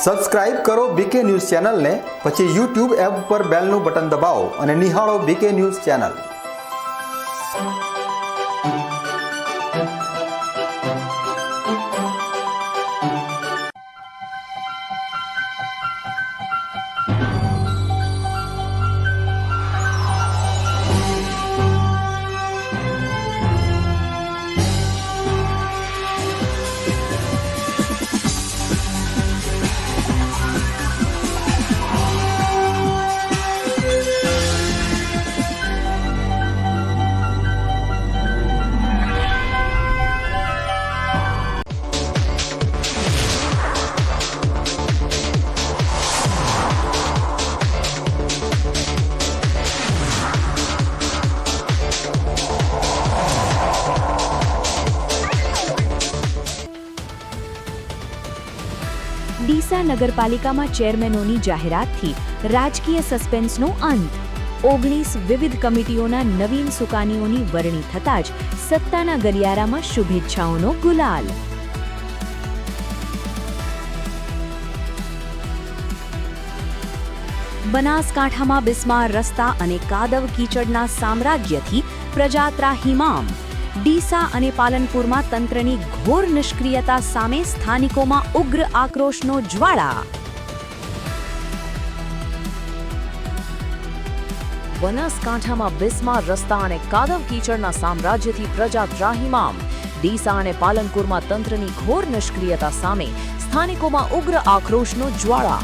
Subscribe કરો બીકે news ચેનલને, પછી યુટ્યુબ એપ પર બેલનું બટન દબાવો અને નિહાળો બીકે ન્યૂઝ ચેનલ। ડીસા નગરપાલિકામાં ચેરમેનોની જાહેરાતથી રાજકીય સસ્પેન્સનો અંત। 19 વિવિધ કમિટીઓના નવીન સુકાનીઓની વરણી થતાં જ સત્તાના ગલિયારામાં શુભેચ્છાઓનો ગુલાલ। બનાસકાંઠામાં બિસ્માર રસ્તા અને કાદવ કીચડના સામ્રાજ્યથી પ્રજા ત્રાહિમામ। ડીસા અને પાલનપુરમાં તંત્રની ઘોર નિષ્ક્રિયતા સામે સ્થાનિકોમાં ઉગ્ર આક્રોશનો જ્વાળા। બનાસકાંઠામાં બિસ્માર રસ્તા અને કાદવ કીચડના સામ્રાજ્યથી પ્રજા ત્રાહિમામ। ડીસા અને પાલનપુરમાં તંત્રની ઘોર નિષ્ક્રિયતા સામે સ્થાનિકોમાં ઉગ્ર આક્રોશનો જ્વાળા।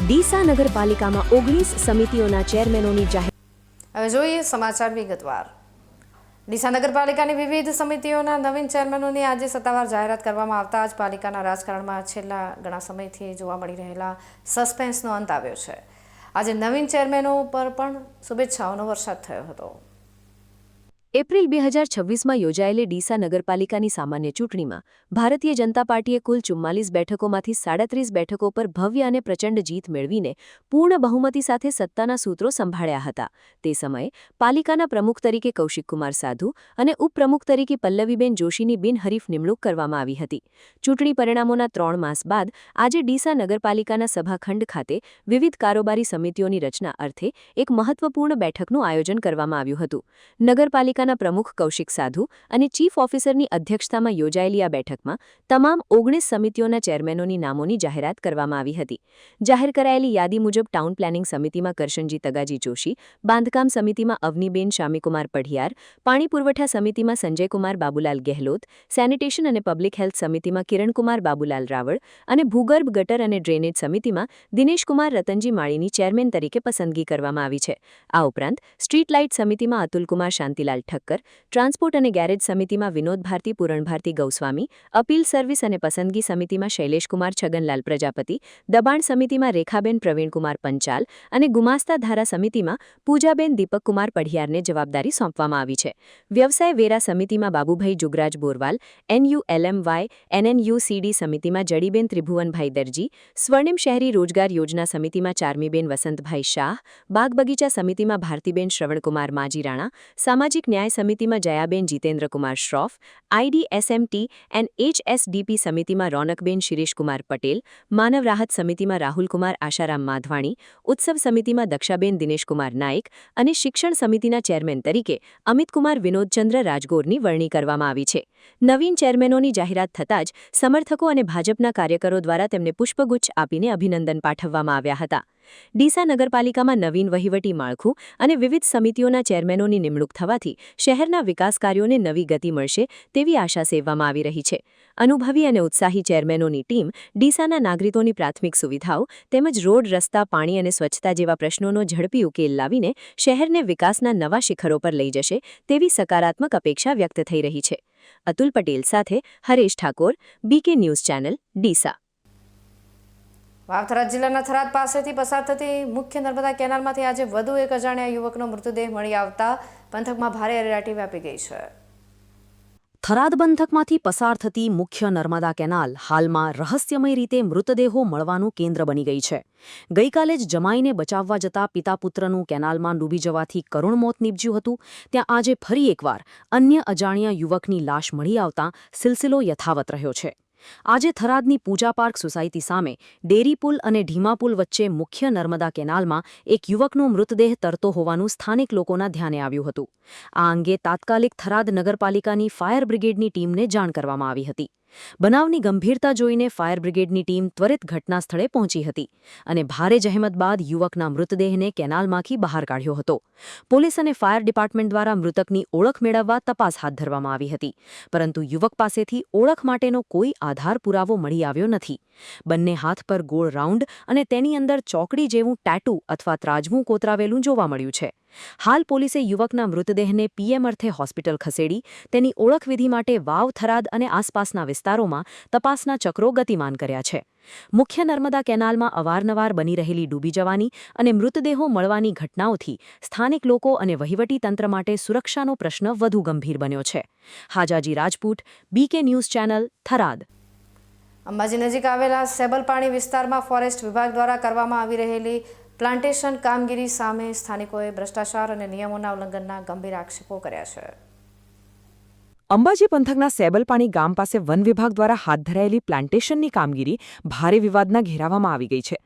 ડીસા નગરપાલિકામાં 19 સમિતિઓના ચેરમેનોની જાહેરાત। હવે જોઈએ સમાચાર વિગતવાર। ડીસા નગરપાલિકાની વિવિધ સમિતિઓના નવીન ચેરમેનોની આજે સત્તાવાર જાહેરાત કરવામાં આવતા જ પાલિકાના રાજકારણમાં છેલ્લા ઘણા સમયથી જોવા મળી રહેલા સસ્પેન્સનો અંત આવ્યો છે। આજે નવીન ચેરમેનો પર પણ શુભેચ્છાઓનો વરસાદ થયો હતો। એપ્રિલ 2026માં યોજાયેલી ડીસા નગરપાલિકાની સામાન્ય ચૂંટણીમાં ભારતીય જનતા પાર્ટીએ કુલ 44 બેઠકોમાંથી 37 બેઠકો પર ભવ્ય અને પ્રચંડ જીત મેળવીને પૂર્ણ બહુમતી સાથે સત્તાના સૂત્રો સંભાળ્યા હતા। તે સમયે પાલિકાના પ્રમુખ તરીકે કૌશિકકુમાર સાધુ અને ઉપપ્રમુખ તરીકે પલ્લવીબેન જોશીની બિનહરીફ નિમણૂક કરવામાં આવી હતી। ચૂંટણી પરિણામોના 3 માસ બાદ આજે ડીસા નગરપાલિકાના સભાખંડ ખાતે વિવિધ કારોબારી સમિતિઓની રચના અર્થે એક મહત્વપૂર્ણ બેઠકનું આયોજન કરવામાં આવ્યું હતું। નગરપાલિકા પ્રમુખ કૌશિક સાધુ અને ચીફ ઓફિસરની અધ્યક્ષતામાં યોજાયેલી આ બેઠકમાં તમામ 19 સમિતિઓના ચેરમેનોની નામોની જાહેરાત કરવામાં આવી હતી। જાહેર કરાયેલી યાદી મુજબ ટાઉન પ્લાનિંગ સમિતિમાં કરશનજી તગાજી જોશી, બાંધકામ સમિતિમાં અવનીબેન શામીકુમાર પઢિયાર, પાણી પુરવઠા સમિતિમાં સંજયકુમાર બાબુલાલ ગેહલોત, સેનિટેશન અને પબ્લિક હેલ્થ સમિતિમાં કિરણકુમાર બાબુલાલ રાવળ અને ભૂગર્ભ ગટર અને ડ્રેનેજ સમિતિમાં દિનેશકુમાર રતનજી માળીની ચેરમેન તરીકે પસંદગી કરવામાં આવી છે। આ ઉપરાંત સ્ટ્રીટ લાઇટ સમિતિમાં અતુલકુમાર શાંતિલાલ ઠક્કર, ટ્રાન્સપોર્ટ અને ગેરેજ સમિતિમાં વિનોદ ભારતી પૂરણભારતી ગૌસ્વામી, અપીલ સર્વિસ અને પસંદગી સમિતિમાં શૈલેષકુમાર છગનલાલ પ્રજાપતિ, દબાણ સમિતિમાં રેખાબેન પ્રવીણકુમાર પંચાલ અને ગુમાસ્તા ધારા સમિતિમાં પૂજાબેન દીપકકુમાર પઢિયારને જવાબદારી સોંપવામાં આવી છે। વ્યવસાય વેરા સમિતિમાં બાબુભાઈ જુગરાજ બોરવાલ, NULMY NNUCD સમિતિમાં જડીબેન ત્રિભુવનભાઈ દરજી, સ્વર્ણિમ શહેરી રોજગાર યોજના સમિતિમાં ચારમીબેન વસંતભાઈ શાહ, બાગ બગીચા સમિતિમાં ભારતીબેન શ્રવણકુમાર માજીરાણા, સામાજિક ન્યાય સમિતિમાં Jayaben Jitendrakumar Shroff, IDSMT and HSDP સમિતિમાં રોનકબેન શિરીષકુમાર પટેલ, માનવ રાહત સમિતિમાં રાહુલકુમાર આશારામ માધવાણી, ઉત્સવ સમિતિમાં દક્ષાબેન દિનેશકુમાર નાયક અને શિક્ષણ સમિતિના ચેરમેન તરીકે અમિતકુમાર વિનોદચંદ્ર રાજગોરની વરણી કરવામાં આવી છે। નવીન ચેરમેનોની જાહેરાત થતાં જ સમર્થકો અને ભાજપના કાર્યકરો દ્વારા તેમને પુષ્પગુચ્છ આપીને અભિનંદન પાઠવવામાં આવ્યા હતા। ડીસા નગરપાલિકામાં નવીન વહીવટી માળખું અને વિવિધ સમિતિઓના ચેરમેનોની નિમણૂક થવાથી શહેરના વિકાસ કાર્યોને નવી ગતિ મળશે તેવી આશા સેવવામાં આવી રહી છે। અનુભવી અને ઉત્સાહી ચેરમેનોની ટીમ ડીસાના નાગરિકોની પ્રાથમિક સુવિધાઓ તેમજ રોડ, રસ્તા, પાણી અને સ્વચ્છતા જેવા પ્રશ્નોનો ઝડપી ઉકેલ લાવીને શહેરને વિકાસના નવા શિખરો પર લઈ જશે તેવી સકારાત્મક અપેક્ષા વ્યક્ત થઈ રહી છે। અતુલ પટેલ સાથે હરેશ ઠાકોર, બીકે ન્યૂઝ ચેનલ, ડીસા। વાવથરા જિલ્લાના થરાદ પાસેથી પસાર થતી મુખ્ય નર્મદા કેનાલમાંથી આજે વધુ એક અજાણ્યા યુવકનો મૃતદેહ મળી આવતા પંથકમાં ભારે અરેરાટી વ્યાપી ગઈ છે। થરાદ પંથકમાંથી પસાર થતી મુખ્ય નર્મદા કેનાલ હાલમાં રહસ્યમય રીતે મૃતદેહો મળવાનું કેન્દ્ર બની ગઈ છે. ગઈકાલે જ જમાઈને બચાવવા જતા પિતા પુત્રનું કેનાલમાં ડૂબી જવાથી કરુણ મોત નીપજ્યું હતું. ત્યાં આજે ફરી એકવાર અન્ય અજાણ્યા યુવકની લાશ મળી આવતા સિલસિલો યથાવત રહ્યો છે. આજે થરાદની પૂજા પાર્ક સોસાયટી સામે ડેરી પુલ અને ઢીમા પુલ વચ્ચે મુખ્ય નર્મદા કેનાલમાં એક યુવકનો મૃતદેહ તરતો હોવાનું સ્થાનિક લોકોના ધ્યાને આવ્યું હતું. આ અંગે તાત્કાલિક થરાદ નગરપાલિકાની ફાયર બ્રિગેડની ટીમને જાણ કરવામાં આવી હતી. બનાવની ગંભીરતા જોઈને ફાયર બ્રિગેડની ટીમ ત્વરિત ઘટના સ્થળે પહોંચી હતી અને ભારે જહેમત બાદ યુવકના મૃતદેહને કેનાલમાંથી બહાર કાઢ્યો હતો. પોલીસ અને ફાયર ડિપાર્ટમેન્ટ દ્વારા મૃતકની ઓળખ મેળવવા તપાસ હાથ ધરવામાં આવી હતી, પરંતુ યુવક પાસેથી ઓળખ માટેનો કોઈ આધાર પુરાવો મળી આવ્યો નથી. બંને હાથ પર ગોળ રાઉન્ડ અને તેની અંદર ચોકડી જેવું ટેટુ અથવા ત્રાજવું કોતરાવેલું જોવા મળ્યું છે. હાલ પોલીસે યુવકના મૃતદેહને પીએમ અર્થે હોસ્પિટલ ખસેડી તેની ઓળખવિધિ માટે વાવ, થરાદ અને આસપાસના વિસ્તારોમાં તપાસના ચક્રો ગતિમાન કર્યા છે. મુખ્ય નર્મદા કેનાલમાં અવારનવાર બની રહેલી ડૂબી જવાની અને મૃતદેહો મળવાની ઘટનાઓથી સ્થાનિક લોકો અને વહીવટીતંત્ર માટે સુરક્ષાનો પ્રશ્ન વધુ ગંભીર બન્યો છે. Hajaji Rajput, BK news channel, Tharad. Ambaji નજીક આવેલા સેબલપાણી વિસ્તારમાં ફોરેસ્ટ વિભાગ દ્વારા કરવામાં આવી રહેલી પ્લાન્ટેશન કામગીરી સામે સ્થાનિકોએ ભ્રષ્ટાચાર અને નિયમોના ઉલ્લંઘનના ગંભીર આક્ષેપો કર્યા છે. અંબાજી પંથકના સેબલપાણી ગામ પાસે વન વિભાગ દ્વારા હાથ ધરાયેલી પ્લાન્ટેશનની કામગીરી ભારે વિવાદના ઘેરાવામાં આવી ગઈ છે.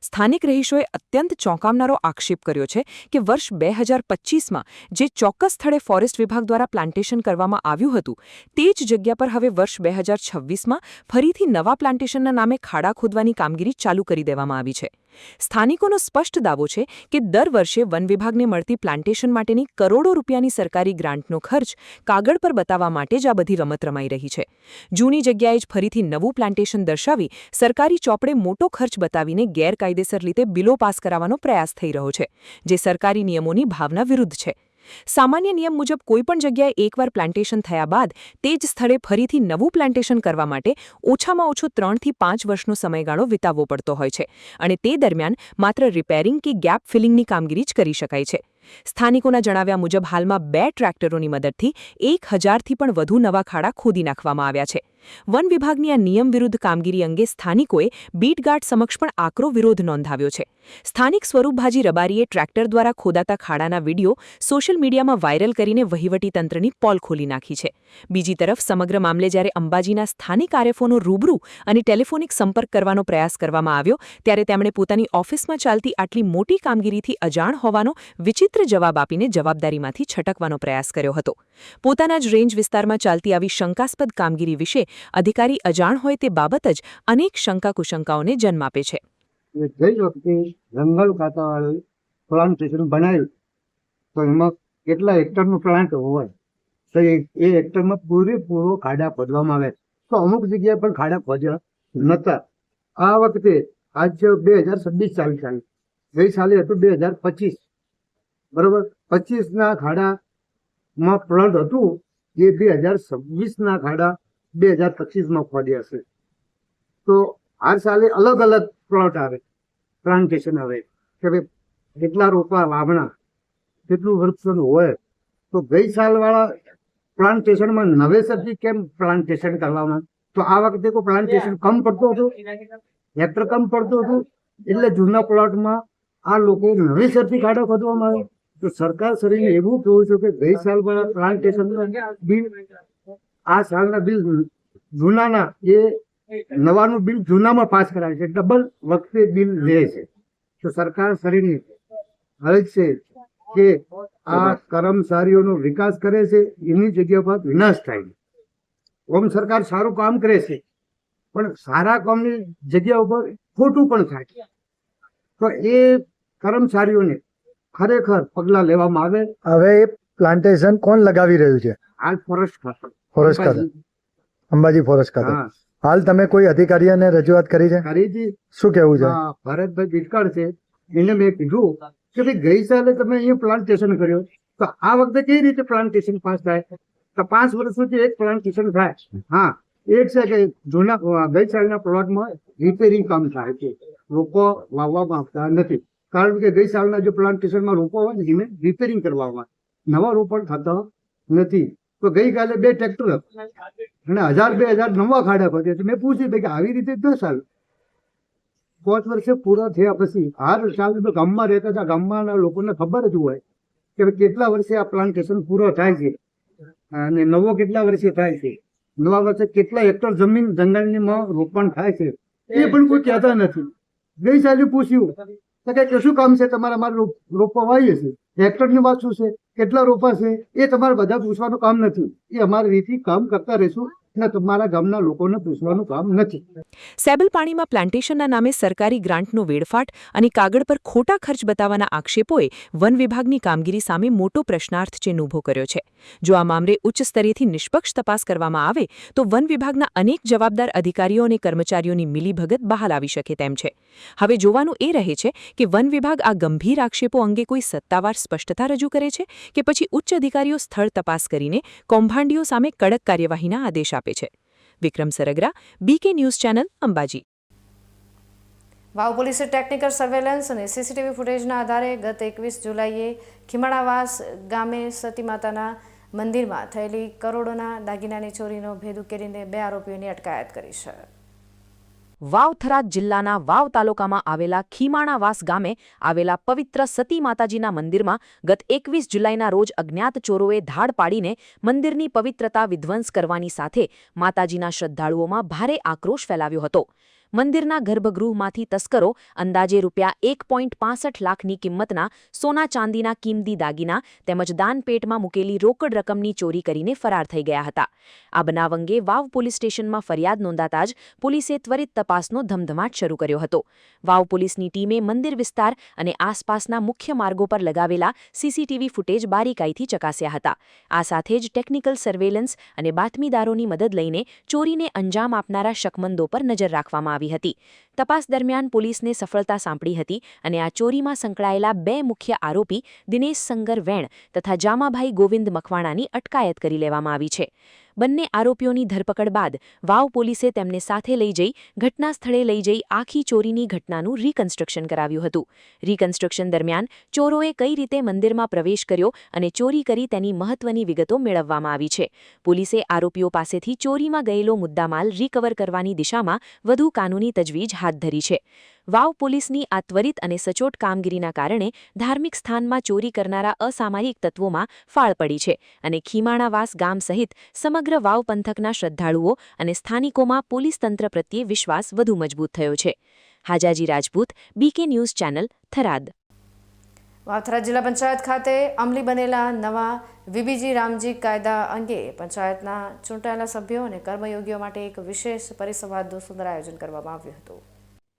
સ્થાનિક રહીશોએ અત્યંત ચોંકાવનારો આક્ષેપ કર્યો છે કે વર્ષ 2025માં જે ચોક્કસ સ્થળે ફોરેસ્ટ વિભાગ દ્વારા પ્લાન્ટેશન કરવામાં આવ્યું હતું તે જ જગ્યા પર હવે વર્ષ 2026માં ફરીથી નવા પ્લાન્ટેશનના નામે ખાડા ખોદવાની કામગીરી ચાલુ કરી દેવામાં આવી છે. સ્થાનિકોનો સ્પષ્ટ દાવો છે કે દર વર્ષે વન વિભાગને મળતી પ્લાન્ટેશન માટેની કરોડો રૂપિયાની સરકારી ગ્રાન્ટનો ખર્ચ કાગળ પર બતાવવા માટે જ આ બધી રમત રમાઈ રહી છે. જૂની જગ્યાએ જ ફરીથી નવું પ્લાન્ટેશન દર્શાવી સરકારી ચોપડે મોટો ખર્ચ બતાવીને ગેરકાયદેસર રીતે બિલો પાસ કરાવવાનો પ્રયાસ થઈ રહ્યો છે, જે સરકારી નિયમોની ભાવના વિરુદ્ધ છે. સામાન્ય નિયમ મુજબ કોઈપણ જગ્યાએ એકવાર પ્લાન્ટેશન થયા બાદ તે જ સ્થળે ફરીથી નવું પ્લાન્ટેશન કરવા માટે ઓછામાં ઓછો 3 થી 5 વર્ષનો સમયગાળો વિતાવવો પડતો હોય છે અને તે દરમિયાન માત્ર રિપેરિંગ કે ગેપ ફિલિંગની કામગીરી જ કરી શકાય છે. સ્થાનિકોના જણાવ્યા મુજબ હાલમાં 2 ટ્રેક્ટરોની મદદથી 1000થી પણ વધુ નવા ખાડા ખોદી નાખવામાં આવ્યા છે. વન વિભાગની આ નિયમ વિરુદ્ધ કામગીરી અંગે સ્થાનિકોએ બીટગાર્ડ સમક્ષ પણ આકરો વિરોધ નોંધાવ્યો છે. સ્થાનિક સ્વરૂપભાજી રબારીએ ટ્રેક્ટર દ્વારા ખોદાતા ખાડાના વિડીયો સોશિયલ મીડિયામાં વાયરલ કરીને વહીવટીતંત્રની પોલ ખોલી નાખી છે. બીજી તરફ સમગ્ર મામલે જ્યારે અંબાજીના સ્થાનિક આરએફઓનો રૂબરૂ અને ટેલિફોનિક સંપર્ક કરવાનો પ્રયાસ કરવામાં આવ્યો ત્યારે તેમણે પોતાની ઓફિસમાં ચાલતી આટલી મોટી કામગીરીથી અજાણ હોવાનો વિચિત્ર જવાબ આપીને જવાબદારીમાંથી છટકવાનો પ્રયાસ કર્યો હતો. પોતાના જ રેન્જ વિસ્તારમાં ચાલતી આવી શંકાસ્પદ કામગીરી વિશે અધિકારી અજાણ હોય તે બાબત જ અનેક શંકા-કુશંકાઓને જન્મ આપે છે. ગઈ વખતે જંગલ ખાતાવાળાએ પ્લાન્ટેશન બનાવ્યું તો એમાં કેટલા હેક્ટરનું પ્લાન્ટ હોય તો એ હેક્ટરમાં પૂરેપૂરો ખાડા ખોદવામાં આવે તો અમુક જગ્યાએ પણ ખાડા ખોદ્યા નહોતા. આ વખતે આજ 2026 ચાલુ ચાલે, ગઈ સાલે હતું 2025, બરોબર. 25ના ખાડામાં પ્લાન્ટ હતું એ 2026ના ખાડા 2025માં ખોદ્યા હશે. તો આ સાલે અલગ અલગ પ્લોટ આવે, પ્લાન્ટેશન આવે કે ભાઈ કેટલા રોપા વાવણા, કેટલું વૃક્ષોનું હોય. તો ગઈ સાલવાળા પ્લાન્ટેશનમાં નવેસરથી કેમ પ્લાન્ટેશન કરવામાં, તો આ વખતે કોઈ પ્લાન્ટેશન કમ પડતું હતું, હેક્ટર કમ પડતું હતું, એટલે જૂના પ્લોટમાં આ લોકો નવેસરથી ખાડા ખોદવામાં આવે. તો સરકાર શ્રીને એવું કહેવું છે કે ગઈ સાલવાળા પ્લાન્ટેશનના બિલ આ સાલના બિલ જૂનાના એ નવાનું બિલ જૂનામાં પાસ કરાવે છે, ડબલ વખતે બિલ લે છે. તો સરકાર શ્રીની હજ છે કે આ કર્મચારીઓનો વિકાસ કરે છે, એની જગ્યા પર વિનાશ થાય. ઓમ સરકાર સારું કામ કરે છે પણ સારા કામની જગ્યા ઉપર ખોટું પણ થાય. તો એ કર્મચારીઓને ખરેખર પગલાં લેવામાં આવે. હવે એ પ્લાન્ટેશન કોણ લગાવી રહ્યું છે? હાલ ફોરેસ્ટ ખાતું, ફોરેસ્ટ ખાતું, અંબાજી ફોરેસ્ટ ખાતું. હા, હાલ તમે કોઈ અધિકારીઓને રજૂઆત કરી છે? કરી હતી. શું કહેવું છે? ભરતભાઈ બીટકર છે, એને મેં કીધું કે ભાઈ ગઈ સાલે તમે અહીંયા પ્લાન્ટેશન કર્યું તો આ વખતે કેવી રીતે પ્લાન્ટેશન પાસ થાય? તો 5 વર્ષ સુધી એક પ્લાન્ટેશન થાય. હા, એક છે કે જૂના ગઈ સાલના પ્લોટમાં રિપેરિંગ કામ થાય છે, રોપો વાવવામાં આવતા નથી. કારણ કે ગઈ સાલના જે પ્લાન્ટેશનમાં રોપો હોય ને એને રિપેરિંગ કરવામાં, નવા રોપણ થતા નથી. તો ગઈકાલે 2 ટ્રેક્ટર અને 1000-2000 નવા ખાડા ખોદ્યા છે. મેં પૂછ્યું ભાઈ કે આવી રીતે ન ચાલે. 5 વર્ષે પૂરા થયા પછી હાર ચાલે તો ગામમાં રહેતા હતા, ગામના લોકોને ખબર જ હોય કે કેટલા વર્ષે આ પ્લાન્ટેશન પૂરો થાય છે અને નવો કેટલા વર્ષે થાય છે, નવા વર્ષે કેટલા હેક્ટર જમીન જંગલની રોપણ થાય છે, એ પણ કોઈ કહેતા નથી. ગઈ સાલે પૂછ્યું તો કે કશું કામ છે તમારે, અમારે રોપવા વાવીએ છીએ, હેક્ટરની વાત શું છે, કેટલા રોપા છે, એ તમારે બધા પૂછવાનું કામ નથી. એ અમારી રીતે કામ કરતા રહીશું ને તમારા ગામના લોકોને પૂછવાનું કામ નથી. સેબલ પાણીમાં પ્લાન્ટેશનના નામે સરકારી ગ્રાન્ટનો વેડફાટ અને કાગળ પર ખોટા ખર્ચ બતાવવાના આક્ષેપોએ વન વિભાગની કામગીરી સામે મોટો પ્રશ્નાર્થ ચિહ્ન ઊભો કર્યો છે. જો આ મામલે ઉચ્ચ સ્તરેથી નિષ્પક્ષ તપાસ કરવામાં આવે તો વન વિભાગના અનેક જવાબદાર અધિકારીઓ અને કર્મચારીઓની મિલીભગત બહાર આવી શકે તેમ છે. હવે જોવાનું એ રહે છે કે વન વિભાગ આ ગંભીર આક્ષેપો અંગે કોઈ સત્તાવાર સ્પષ્ટતા રજૂ કરે છે કે પછી ઉચ્ચ અધિકારીઓ સ્થળ તપાસ કરીને કૌભાંડીઓ સામે કડક કાર્યવાહીના આદેશ આપે છે. વિક્રમ સરગરા, BK ન્યૂઝ ચેનલ, અંબાજી. વાવ પોલીસે ટેકનિકલ સર્વેલન્સ અને સીસીટીવી ફૂટેજના આધારે ગત 21 જુલાઈએ ખીમાણાવાસ ગામે સતી માતાના મંદિરમાં થયેલી કરોડોના દાગીનાની ચોરીનો ભેદ ઉકેલીને 2 આરોપીઓની અટકાયત કરી છે. વાવ થરાદ જિલ્લાના વાવ તાલુકામાં આવેલા ખીમાણાવાસ ગામે આવેલા પવિત્ર સતી માતાજીના મંદિરમાં ગત 21 જુલાઈના રોજ અજ્ઞાત ચોરોએ ધાડ પાડીને મંદિરની પવિત્રતા વિધ્વંસ કરવાની સાથે માતાજીના શ્રદ્ધાળુઓમાં ભારે આક્રોશ ફેલાવ્યો હતો. મંદિરના ગર્ભગૃહમાંથી તસ્કરો અંદાજે ₹1.65 લાખની કિંમતના સોના ચાંદીના કિંમતી દાગીના તેમજ દાનપેટમાં મૂકેલી રોકડ રકમની ચોરી કરીને ફરાર થઈ ગયા હતા. આ બનાવ અંગે વાવ પોલીસ સ્ટેશનમાં ફરિયાદ નોંધાતા જ પોલીસે ત્વરિત તપાસનો ધમધમાટ શરૂ કર્યો હતો. વાવ પોલીસની ટીમે મંદિર વિસ્તાર અને આસપાસના મુખ્ય માર્ગો પર લગાવેલા સીસીટીવી ફૂટેજ બારીકાઈથી ચકાસ્યા હતા. આ સાથે જ ટેકનિકલ સર્વેલન્સ અને બાતમીદારોની મદદ લઈને ચોરીને અંજામ આપનારા શકમંદો પર નજર રાખવામાં આવી હતી. તપાસ દરમિયાન પોલીસને સફળતા સાંપડી હતી અને આ ચોરીમાં સંકળાયેલા 2 મુખ્ય આરોપી દિનેશ સંગર વેણ તથા જામાભાઈ ગોવિંદ મકવાણાની અટકાયત કરી લેવામાં આવી છે. બંને આરોપીઓની ધરપકડ બાદ વાવ પોલીસે તેમને સાથે લઈ જઈ ઘટના સ્થળે લઈ જઈ આખી ચોરીની ઘટનાનું રીકન્સ્ટ્રક્શન કરાવ્યું હતું. રીકન્સ્ટ્રક્શન દરમિયાન ચોરોએ કઈ રીતે મંદિરમાં પ્રવેશ કર્યો અને ચોરી કરી તેની મહત્વની વિગતો મેળવવામાં આવી છે. પોલીસે આરોપીઓ પાસેથી ચોરીમાં ગયેલો મુદ્દામાલ રિકવર કરવાની દિશામાં વધુ કાનૂની તજવીજ હાથ ધરી છે. વાવ પોલીસની આ ત્વરિત અને સચોટ કામગીરીના કારણે ધાર્મિક સ્થાનમાં ચોરી કરનારા અસામાયિક તત્વોમાં ફાળ પડી છે અને ખીમાણાવાસ ગામ સહિત સમગ્ર વાવ પંથકના શ્રદ્ધાળુઓ અને સ્થાનિકોમાં પોલીસ તંત્ર પ્રત્યે વિશ્વાસ વધુ મજબૂત થયો છે. Hajaji Rajput, BK news channel, Tharad. Vav જિલ્લા પંચાયત ખાતે અમલી બનેલા નવા વીબીજી રામજી કાયદા અંગે પંચાયતના ચૂંટાયેલા સભ્યો અને કર્મયોગીઓ માટે એક વિશેષ પરિસંવાદનું સુંદર આયોજન કરવામાં આવ્યું હતું.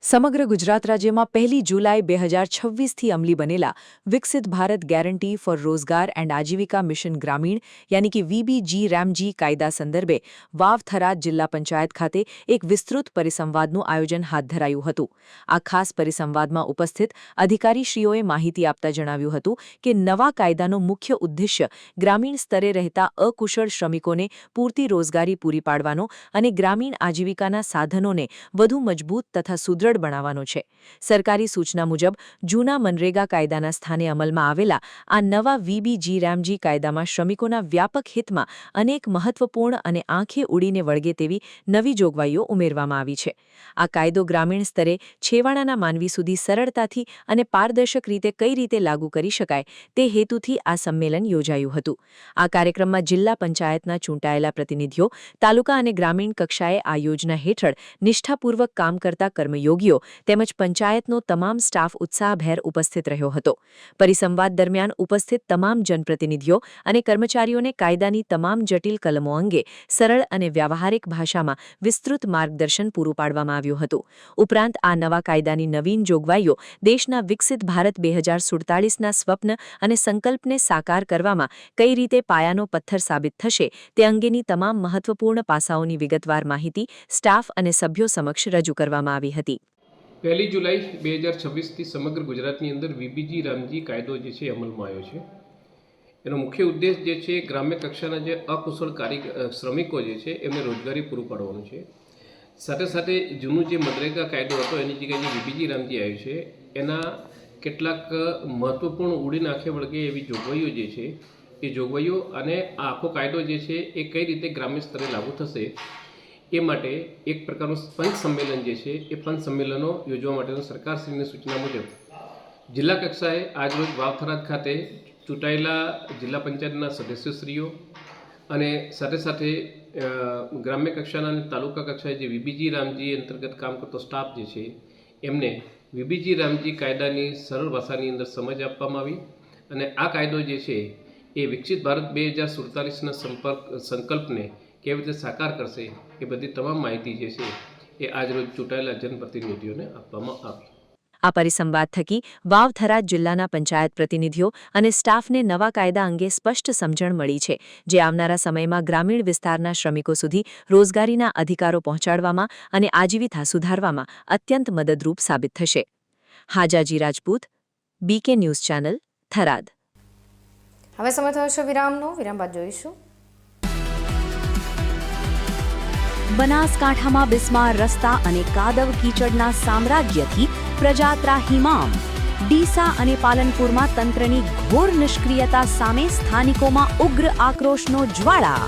સમગ્ર ગુજરાત રાજ્યમાં 1 જુલાઈ 2026થી અમલી બનેલા વિકસિત ભારત ગેરંટી ફોર રોજગાર એન્ડ આજીવિકા મિશન ગ્રામીણ યાની કે વીબીજી રામજી કાયદા સંદર્ભે વાવ થરાદ જિલ્લા પંચાયત ખાતે એક વિસ્તૃત પરિસંવાદનું આયોજન હાથ ધરાયું હતું. આ ખાસ પરિસંવાદમાં ઉપસ્થિત અધિકારીશ્રીઓએ માહિતી આપતા જણાવ્યું હતું કે નવા કાયદાનો મુખ્ય ઉદ્દેશ્ય ગ્રામીણ સ્તરે રહેતા અકુશળ શ્રમિકોને પૂરતી રોજગારી પૂરી પાડવાનો અને ગ્રામીણ આજીવિકાના સાધનોને વધુ મજબૂત તથા સુદૃઢ બનાવવાનો છે. સરકારી સૂચના મુજબ જૂના મનરેગા કાયદાના સ્થાને અમલમાં આવેલા આ નવા વીબીજી રામજી કાયદામાં શ્રમિકોના વ્યાપક હિતમાં અનેક મહત્વપૂર્ણ અને આંખે ઉડીને વળગે તેવી નવી જોગવાઈઓ ઉમેરવામાં આવી છે. આ કાયદો ગ્રામીણ સ્તરે છેવાડાના માનવી સુધી સરળતાથી અને પારદર્શક રીતે કઈ રીતે લાગુ કરી શકાય તે હેતુથી આ સંમેલન યોજાયું હતું. આ કાર્યક્રમમાં જિલ્લા પંચાયતના ચૂંટાયેલા પ્રતિનિધિઓ, તાલુકા અને ગ્રામીણ કક્ષાએ આ યોજના હેઠળ નિષ્ઠાપૂર્વક કામ કરતા કર્મયોગીઓ તેમજ પંચાયતનો તમામ સ્ટાફ ઉત્સાહભેર ઉપસ્થિત રહ્યો હતો. પરિસંવાદ દરમિયાન ઉપસ્થિત તમામ જનપ્રતિનિધિઓ અને કર્મચારીઓને કાયદાની તમામ જટિલ કલમો અંગે સરળ અને વ્યાવહારિક ભાષામાં વિસ્તૃત માર્ગદર્શન પૂરું પાડવામાં આવ્યું હતું. ઉપરાંત આ નવા કાયદાની નવીન જોગવાઈઓ દેશના વિકસિત ભારત 2047ના સ્વપ્ન અને સંકલ્પને સાકાર કરવામાં કઈ રીતે પાયાનો પથ્થર સાબિત થશે તે અંગેની તમામ મહત્વપૂર્ણ પાસાઓની વિગતવાર માહિતી સ્ટાફ અને સભ્યો સમક્ષ રજૂ કરવામાં આવી હતી. 1 જુલાઈ 2026થી સમગ્ર ગુજરાતની અંદર વીબીજી રામજી કાયદો જે છે અમલમાં આવ્યો છે. એનો મુખ્ય ઉદ્દેશ જે છે ગ્રામ્ય કક્ષાના જે અકુશળ શ્રમિકો જે છે એમને રોજગારી પૂરું પાડવાનું છે. સાથે સાથે જૂનું જે મનરેગા કાયદો હતો એની જગ્યાએ જે વીબીજી રામજી આવ્યું છે એના કેટલાક મહત્વપૂર્ણ ઉડીને આંખે વળગે એવી જોગવાઈઓ જે છે એ જોગવાઈઓ અને આ આખો કાયદો જે છે એ કઈ રીતે ગ્રામ્ય સ્તરે લાગુ થશે એ માટે એક પ્રકારનું પંચ સંમેલન જે છે એ પંચ સંમેલનો યોજવા માટેનું સરકારશ્રીની સૂચના મુજબ જિલ્લા કક્ષાએ આજરોજ વાવ-થરાદ ખાતે ચૂંટાયેલા જિલ્લા પંચાયતના સદસ્યશ્રીઓ અને સાથે સાથે ગ્રામ્ય કક્ષાના અને તાલુકા કક્ષાએ જે વીબીજી રામજી અંતર્ગત કામ કરતો સ્ટાફ જે છે એમને વીબીજી રામજી કાયદાની સરળ ભાષાની અંદર સમજ આપવામાં આવી અને આ કાયદો જે છે એ વિકસિત ભારત 2047ના સંકલ્પને કેવી રીતે સાકાર કરશે એ બધી તમામ માહિતી જે છે એ આજરોજ ચૂંટાયેલા જનપ્રતિનિધિઓને આપવામાં આવી. આ પરિસંવાદ થકી વાવ-થરાદ જિલ્લાના પંચાયત પ્રતિનિધિઓ અને સ્ટાફને નવા કાયદા અંગે સ્પષ્ટ સમજણ મળી છે, જે આવનારા સમયમાં ગ્રામીણ વિસ્તારના શ્રમિકો સુધી રોજગારીના અધિકારો પહોંચાડવામાં અને આજીવિકા સુધારવામાં અત્યંત મદદરૂપ સાબિત થશે. Hajaji Rajput, BK news channel, Tharad. હવે સમય થયો છે વિરામનો. વિરામ બાદ જોઈશું. બનાસકાંઠામાં બિસ્માર રસ્તા અને કાદવ કીચડના સામ્રાજ્યથી પ્રજાત્રાહિમામ. ડીસા અને પાલનપુરમાં તંત્રની ઘોર નિષ્ક્રિયતા સામે સ્થાનિકોમાં ઉગ્ર આક્રોશનો જ્વાળા.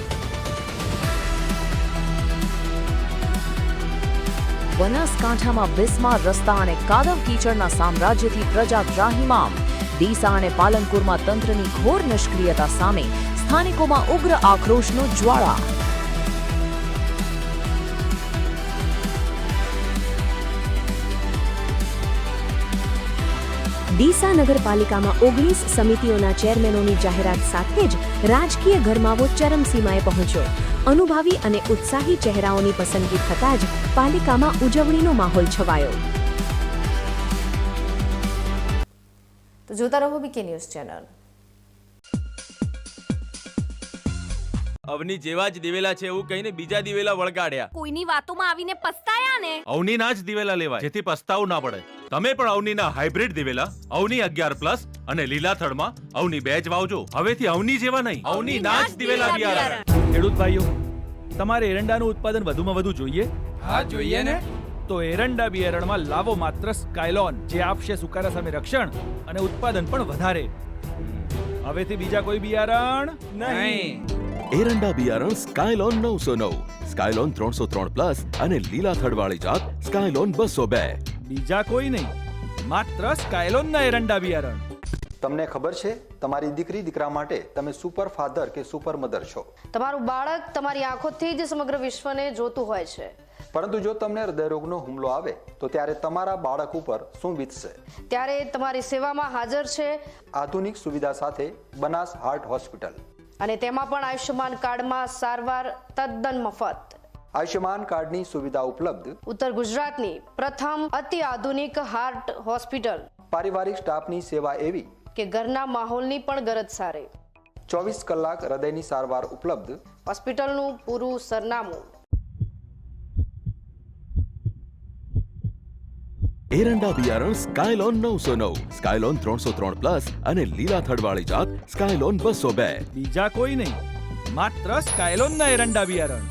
બનાસકાંઠામાં બિસ્માર રસ્તા અને કાદવ કીચડના સામ્રાજ્યથી પ્રજાત્રાહિમામ. ડીસા અને પાલનપુરમાં તંત્રની ઘોર નિષ્ક્રિયતા સામે સ્થાનિકોમાં ઉગ્ર આક્રોશનો જ્વાળા. ડીસા નગરપાલિકામાં 19 સમિતિઓના ચેરમેનોની જાહેરાત સાથે જ રાજકીય ગરમાવો ચરમસીમાએ પહોંચ્યો. અનુભવી અને ઉત્સાહી ચહેરાઓની પસંદગી થતાં જ પાલિકામાં ઉજવણીનો માહોલ છવાયો. તો જોતા રહો BK ન્યૂઝ ચેનલ. અવની જેવા જ દિવેલા છે એવું કહીને બીજા દિવેલા વળગાડ્યા. કોઈની વાતોમાં આવીને પસ્તાયા ને. અવનીના જ દિવેલા લેવાય જેથી પસ્તાવું ના પડે. તમે પણ અવનીના હાઇબ્રિડ દિવેલા અવની 11+ અને લીલાથળમાં અવની 2 જ વાવજો. હવેથી અવની જેવા નહીં, અવનીના જ દિવેલા બિયારણ. ખેડૂત ભાઈઓ, તમારે એરંડાનું ઉત્પાદન વધુમાં વધુ જોઈએ? હા જોઈએ ને. તો એરંડા બિયારણમાં લાવો માત્ર સ્કાયલોન, જે આપશે સુકારા સામે રક્ષણ અને ઉત્પાદન પણ વધારે. હવેથી બીજા કોઈ બિયારણ નહીં. એરંડા બિયારણ સ્કાયલોન 909, સ્કાયલોન 303+ અને લીલા થડવાળી જાત સ્કાયલોન 202. બીજા કોઈ નહીં, માત્ર સ્કાયલોનના એરંડા બિયારણ. તમને ખબર છે, તમારી દીકરી દીકરા માટે તમે સુપર ફાધર કે સુપર મધર છો. તમારું બાળક તમારી આંખોથી જ સમગ્ર વિશ્વને જોતું હોય છે. પરંતુ જો તમને હૃદયરોગનો હુમલો આવે તો ત્યારે તમારા બાળક ઉપર શું વીતશે? ત્યારે તમારી સેવામાં હાજર છે આધુનિક સુવિધા સાથે બનાસ હાર્ટ હોસ્પિટલ. અને તેમાં પણ આયુષ્યમાન કાર્ડમાં સારવાર તદ્દન મફત. આયુષ્યમાન કાર્ડની સુવિધા ઉપલબ્ધ. ઉત્તર ગુજરાતની પ્રથમ અતિ આધુનિક હાર્ટ હોસ્પિટલ. પારિવારિક સ્ટાફની સેવા એવી કે ઘરના માહોલની પણ ગરજ સારે. 24 કલાક હૃદયની સારવાર ઉપલબ્ધ. હોસ્પિટલનું પૂરું સરનામું. એરંડા બિયારણ સ્કાયલોન 909, સ્કાયલોન 303+ અને લીલા થડવાળી જાત સ્કાયલોન 202. બીજા કોઈ નહીં, માત્ર સ્કાયલોનના એરંડા બિયારણ.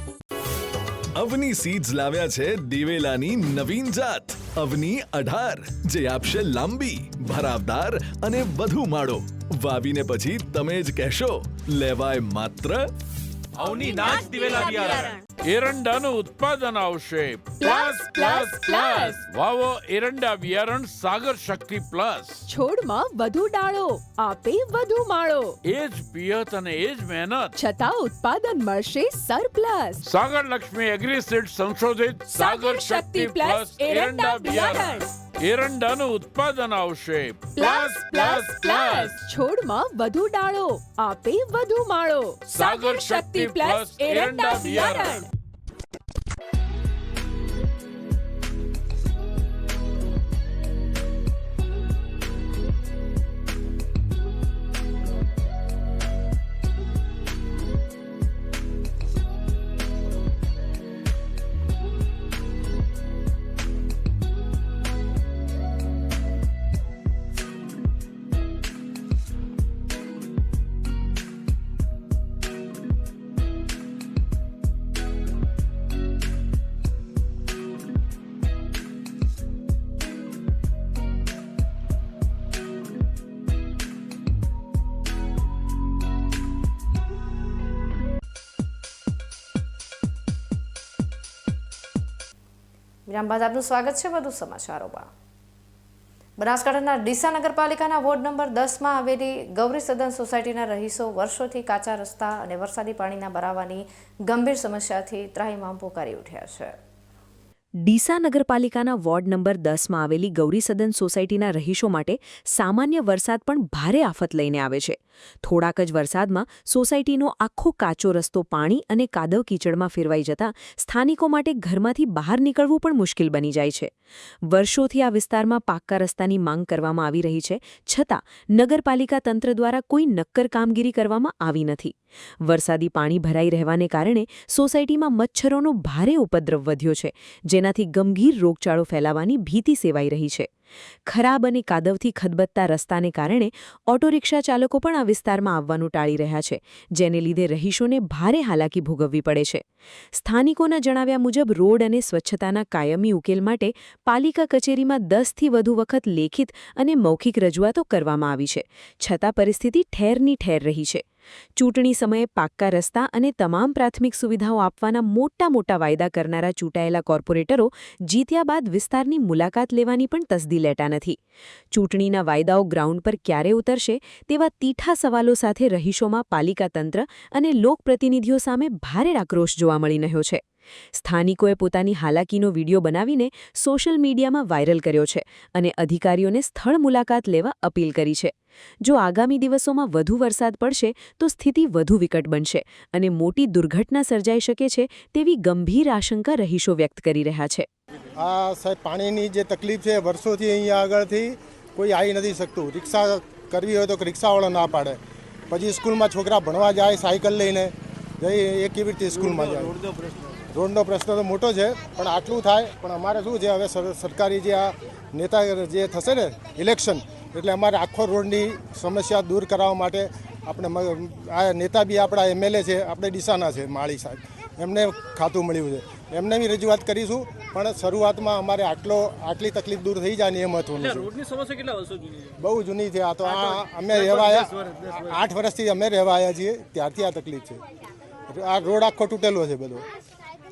અવની સીડ્સ લાવ્યા છે દિવેલાની નવીન જાત અવની 18, જે આપશે લાંબી, ભરાવદાર અને વધુ માળો. વાવીને પછી તમે જ કહેશો, લેવાય માત્ર અવનીના જ દિવેલા બિયારણ. એરંડાનું ઉત્પાદન આવશે પ્લસ. વાવો એરંડા બિયારણ સાગર શક્તિ પ્લસ. છોડમાં વધુ ડાળો, આપે વધુ માળો. એ જ પિયત અને એ જ મહેનત છતાં ઉત્પાદન મળશે સરપ્લસ. સાગર લક્ષ્મી એગ્રીસીડ સંશોધિત સાગર શક્તિ પ્લસ એરંડા બિયારણ. એરંડાનું ઉત્પાદન આવશે પ્લસ. છોડમાં વધુ ડાળો, આપે વધુ માળો. સાગર શક્તિ પ્લસ એરંડા બિયારણ. વિરામ બાદ આપનું સ્વાગત છે વધુ સમાચારોમાં. બનાસકાંઠાના ડીસા નગરપાલિકાના વોર્ડ નંબર 10માં આવેલી ગૌરી સદન સોસાયટીના રહીશો વર્ષોથી કાચા રસ્તા અને વરસાદી પાણીના ભરાવાની ગંભીર સમસ્યાથી ત્રાહિમામ પોકારી ઉઠ્યા છે. ડીસા નગરપાલિકાના વોર્ડ નંબર 10માં આવેલી ગૌરી સદન સોસાયટીના રહીશો માટે સામાન્ય વરસાદ પણ ભારે આફત લઈને આવે છે. થોડાક જ વરસાદમાં સોસાયટીનો આખો કાચો રસ્તો પાણી અને કાદવ કીચડમાં ફેરવાઈ જતા સ્થાનિકો માટે ઘરમાંથી બહાર નીકળવું પણ મુશ્કેલ બની જાય છે. વર્ષોથી આ વિસ્તારમાં પાક્કા રસ્તાની માંગ કરવામાં આવી રહી છે, છતાં નગરપાલિકા તંત્ર દ્વારા કોઈ નક્કર કામગીરી કરવામાં આવી નથી. વરસાદી પાણી ભરાઈ રહેવાને કારણે સોસાયટીમાં મચ્છરોનો ભારે ઉપદ્રવ વધ્યો છે, જેનાથી ગંભીર રોગચાળો ફેલાવાની ભીતિ સેવાઈ રહી છે. ખરાબ અને કાદવથી ખદબદતા રસ્તાને કારણે ઓટો રિક્ષા ચાલકો પણ આ વિસ્તારમાં આવવાનું ટાળી રહ્યા છે, જેને લીધે રહીશોને ભારે હાલાકી ભોગવવી પડે છે. સ્થાનિકોના જણાવ્યા મુજબ રોડ અને સ્વચ્છતાના કાયમી ઉકેલ માટે પાલિકા કચેરીમાં 10થી વધુ વખત લેખિત અને મૌખિક રજૂઆતો કરવામાં આવી છે, છતાં પરિસ્થિતિ ઠેરની ઠેર રહી છે. ચૂંટણી સમયે પાક્કા રસ્તા અને તમામ પ્રાથમિક સુવિધાઓ આપવાના મોટા વાયદા કરનારા ચૂંટાયેલા કોર્પોરેટરો જીત્યા બાદ વિસ્તારની મુલાકાત લેવાની પણ તસદી લેતા નથી. ચૂંટણીના વાયદાઓ ગ્રાઉન્ડ પર ક્યારે ઉતરશે તેવા તીઠા સવાલો સાથે રહીશોમાં પાલિકા તંત્ર અને લોકપ્રતિનિધિઓ સામે ભારે આક્રોશ જોવા મળી રહ્યો છે. સ્થાનિકોએ પોતાની હાલાકીનો વિડીયો બનાવીને સોશિયલ મીડિયામાં વાયરલ કર્યો છે અને અધિકારીઓને સ્થળ મુલાકાત લેવા અપીલ કરી છે. જો આગામી દિવસોમાં વધુ વરસાદ પડશે તો સ્થિતિ વધુ વિકટ બનશે અને મોટી દુર્ઘટના સર્જાઈ શકે છે તેવી ગંભીર આશંકા રહીશો વ્યક્ત કરી રહ્યા છે. આ સાહેબ પાણીની જે તકલીફ છે વર્ષોથી અહીંયા આગળથી કોઈ આવી નથી શકતું. રિક્ષા કરવી હોય તો રિક્ષાવાળો ના પાડે. પછી સ્કૂલમાં છોકરા ભણવા જાય સાયકલ લઈને એ કેવી રીતે સ્કૂલમાં જાય. રોડનો પ્રશ્ન તો મોટો છે, પણ આટલું થાય. પણ અમારે શું છે, હવે સરકારી જે આ નેતા જે થશે ને ઇલેક્શન, એટલે અમારે આખો રોડની સમસ્યા દૂર કરાવવા માટે આપણે આ નેતા બી આપણા MLA છે, આપણે ડીસાના છે માળી સાહેબ, એમને ખાતું મળ્યું છે, એમને બી રજૂઆત કરીશું. પણ શરૂઆતમાં અમારે આટલી તકલીફ દૂર થઈ જાય ને એ મહત્વનું છે. રોડની સમસ્યા કેટલા વર્ષોથી બહુ જૂની છે. આ તો અમે રહેવા આવ્યા 8 વર્ષથી અમે રહેવા આવ્યા છીએ, ત્યારથી આ તકલીફ છે. આ રોડ આખો તૂટેલો છે બધો.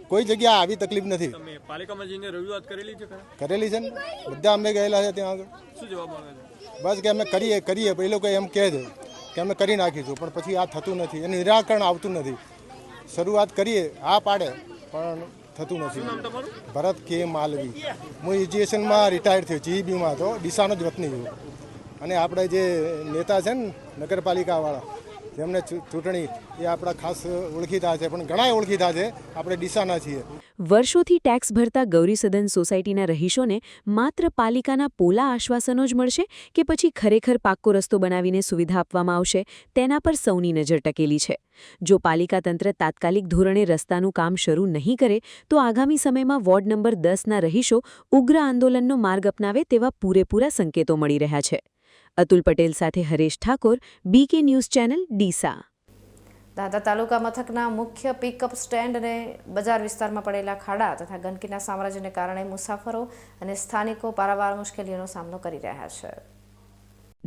કોઈ જગ્યા આવી તકલીફ નથી. પાલિકામાં જઈને રજૂઆત કરેલી છે? કરેલી છે ને, બધા અમે ગયેલા છે ત્યાં આગળ. શું જવાબ મળે છે? બસ કે અમે કરીએ એ લોકો એમ કહે છે કે અમે કરી નાખીશું, પણ પછી આ થતું નથી, એનું નિરાકરણ આવતું નથી. શરૂઆત કરીએ, આ પાડે, પણ થતું નથી. ભરત કે માલવી. હું એજ્યુકેશનમાં રિટાયર્ડ થયો, GEBમાં તો ડીસાનો જ વતની છું. અને આપણે જે નેતા છે ને નગરપાલિકાવાળા, જેમને ચૂંટણી એ આપણા ખાસ ઓળખીતા છે, પણ ઘણા ઓળખીતા છે, આપણે ડીસાના છીએ. વર્ષોથી ટેક્સ ભરતા ગૌરી સદન સોસાયટીના રહીશોને માત્ર પાલિકાના પોલા આશ્વાસનો જ મળશે કે પછી ખરેખર પાક્કો રસ્તો બનાવીને સુવિધા આપવામાં આવશે, તેના પર સૌની નજર ટકેલી છે. જો પાલિકા તંત્ર તાત્કાલિક ધોરણે રસ્તાનું કામ શરૂ નહીં કરે તો આગામી સમયમાં વોર્ડ નંબર 10ના રહીશો ઉગ્ર આંદોલનનો માર્ગ અપનાવે તેવા પૂરેપૂરા સંકેતો મળી રહ્યા છે. અતુલ પટેલ સાથે Haresh Thakor, BK news channel, Deesa. Danta તાલુકા મથકના મુખ્ય પિકઅપ સ્ટેન્ડ અને બજાર વિસ્તારમાં પડેલા ખાડા તથા ગંદકીના સામ્રાજ્યને કારણે મુસાફરો અને સ્થાનિકો પારાવાર મુશ્કેલીઓનો સામનો કરી રહ્યા છે.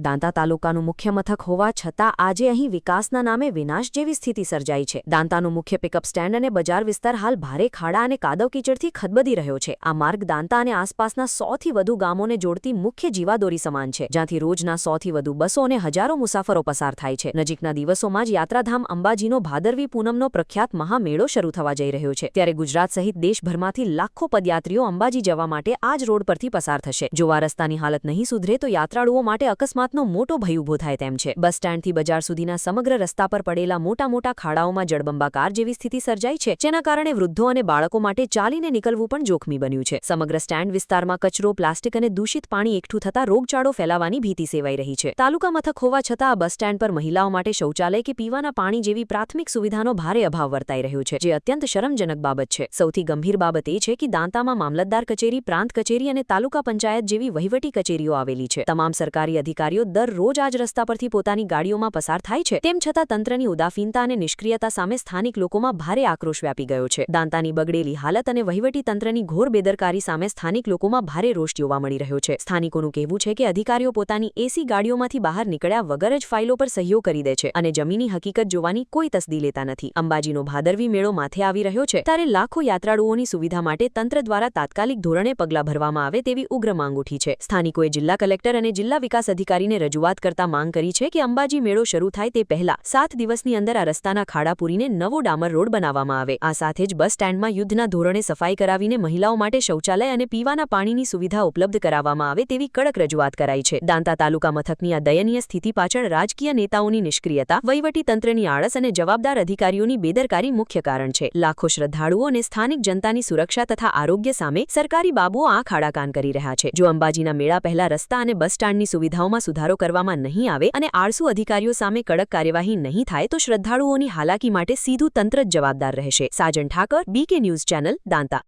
દાંતા તાલુકાનું મુખ્ય મથક હોવા છતાં આજે અહીં વિકાસના નામે વિનાશ જેવી સ્થિતિ સર્જાઈ છે. દાંતાનું મુખ્ય પિકઅપ સ્ટેન્ડ અને બજાર વિસ્તાર હાલ ભારે ખાડા અને કાદવ કીચડથી ખદબદી રહ્યો છે. આ માર્ગ દાંતા અને આસપાસના 100થી વધુ ગામોને જોડતી મુખ્ય જીવાદોરી સમાન છે, જ્યાંથી રોજના 100થી વધુ બસો અને હજારો મુસાફરો પસાર થાય છે. નજીકના દિવસોમાં જ યાત્રાધામ અંબાજીનો ભાદરવી પૂનમનો પ્રખ્યાત મહામેળો શરૂ થવા જઈ રહ્યો છે, ત્યારે ગુજરાત સહિત દેશભરમાંથી લાખો પદયાત્રીઓ અંબાજી જવા માટે આ જ રોડ પરથી પસાર થશે. જો આ રસ્તાની હાલત નહીં સુધરે તો યાત્રાળુઓ માટે અકસ્માત નો મોટો ભય ઉભો થાય તેમ છે. બસ સ્ટેન્ડથી બજાર સુધીના સમગ્ર રસ્તા પર પડેલા મોટા ખાડાઓમાં જળબંબાકાર જેવી સ્થિતિ સર્જાઈ છે, જેના કારણે વૃદ્ધો અને બાળકો માટે ચાલીને નીકળવું પણ જોખમી બન્યું છે. સમગ્ર સ્ટેન્ડ વિસ્તારમાં કચરો, પ્લાસ્ટિક અને દૂષિત પાણી એકઠું થતા રોગચાળો ફેલાવાની ભીતિ સેવાઈ રહી છે. તાલુકા મથક હોવા છતાં આ બસ સ્ટેન્ડ પર મહિલાઓ માટે શૌચાલય કે પીવાના પાણી જેવી પ્રાથમિક સુવિધાનો ભારે અભાવ વર્તાઈ રહ્યો છે, જે અત્યંત શરમજનક બાબત છે. સૌથી ગંભીર બાબત એ છે કે દાંતામાં મામલતદાર કચેરી, પ્રાંત કચેરી અને તાલુકા પંચાયત જેવી વહીવટી કચેરીઓ આવેલી છે. તમામ સરકારી અધિકારીઓ વેપારીઓ દરરોજ આ જ રસ્તા પરથી પોતાની ગાડીઓમાં પસાર થાય છે, તેમ છતાં તંત્રની ઉદાસીનતા અને નિષ્ક્રિયતા સામે સ્થાનિક લોકોમાં ભારે આક્રોશ વ્યાપી ગયો છે. દાંતાની બગડેલી હાલત અને વહીવટી તંત્રની ઘોર બેદરકારી સામે સ્થાનિક લોકોમાં ભારે રોષ જોવા મળી રહ્યો છે. સ્થાનિકોનું કહેવું છે કે અધિકારીઓ પોતાની એસી ગાડીઓમાંથી બહાર નીકળ્યા વગર જ ફાઇલો પર સહીઓ કરી દે છે અને જમીની હકીકત જોવાની કોઈ તસદી લેતા નથી. અંબાજીનો ભાદરવી મેળો માથે આવી રહ્યો છે ત્યારે લાખો યાત્રાળુઓની સુવિધા માટે તંત્ર દ્વારા તાત્કાલિક ધોરણે પગલાં ભરવામાં આવે તેવી ઉગ્ર માંગ ઉઠી છે. સ્થાનિકોએ જિલ્લા કલેક્ટર અને જિલ્લા વિકાસ અધિકારીને રજૂઆત કરતા માંગ કરી છે કે અંબાજી મેળો શરૂ થાય તે પહેલા 7 દિવસની અંદર આ રસ્તાના ખાડા પૂરીને નવો ડામર રોડ બનાવવામાં આવે. આ સાથે જ બસ સ્ટેન્ડમાં યુદ્ધના ધોરણે સફાઈ કરાવીને મહિલાઓ માટે શૌચાલય અને પીવાના પાણીની સુવિધા ઉપલબ્ધ કરાવવામાં આવે તેવી કડક રજૂઆત કરાઈ છે. દાંતા તાલુકા મથકની આ દયનીય સ્થિતિ પાછળ રાજકીય નેતાઓની નિષ્ક્રિયતા, વહીવટી તંત્રની આળસ અને જવાબદાર અધિકારીઓની બેદરકારી મુખ્ય કારણ છે. લાખો શ્રદ્ધાળુઓ અને સ્થાનિક જનતાની સુરક્ષા તથા આરોગ્ય સામે સરકારી બાબુઓ આંખ આડા કાન કરી રહ્યા છે. જો અંબાજીના મેળા પહેલા રસ્તા અને બસ સ્ટેન્ડની સુવિધાઓમાં સુધારો કરવામાં નહીં આવે અને આળસુ અધિકારીઓ સામે કડક કાર્યવાહી નહીં થાય તો શ્રદ્ધાળુઓની હાલાકી માટે સીધું તંત્ર જ જવાબદાર રહેશે. Sajan Thakar, BK news channel, Danta.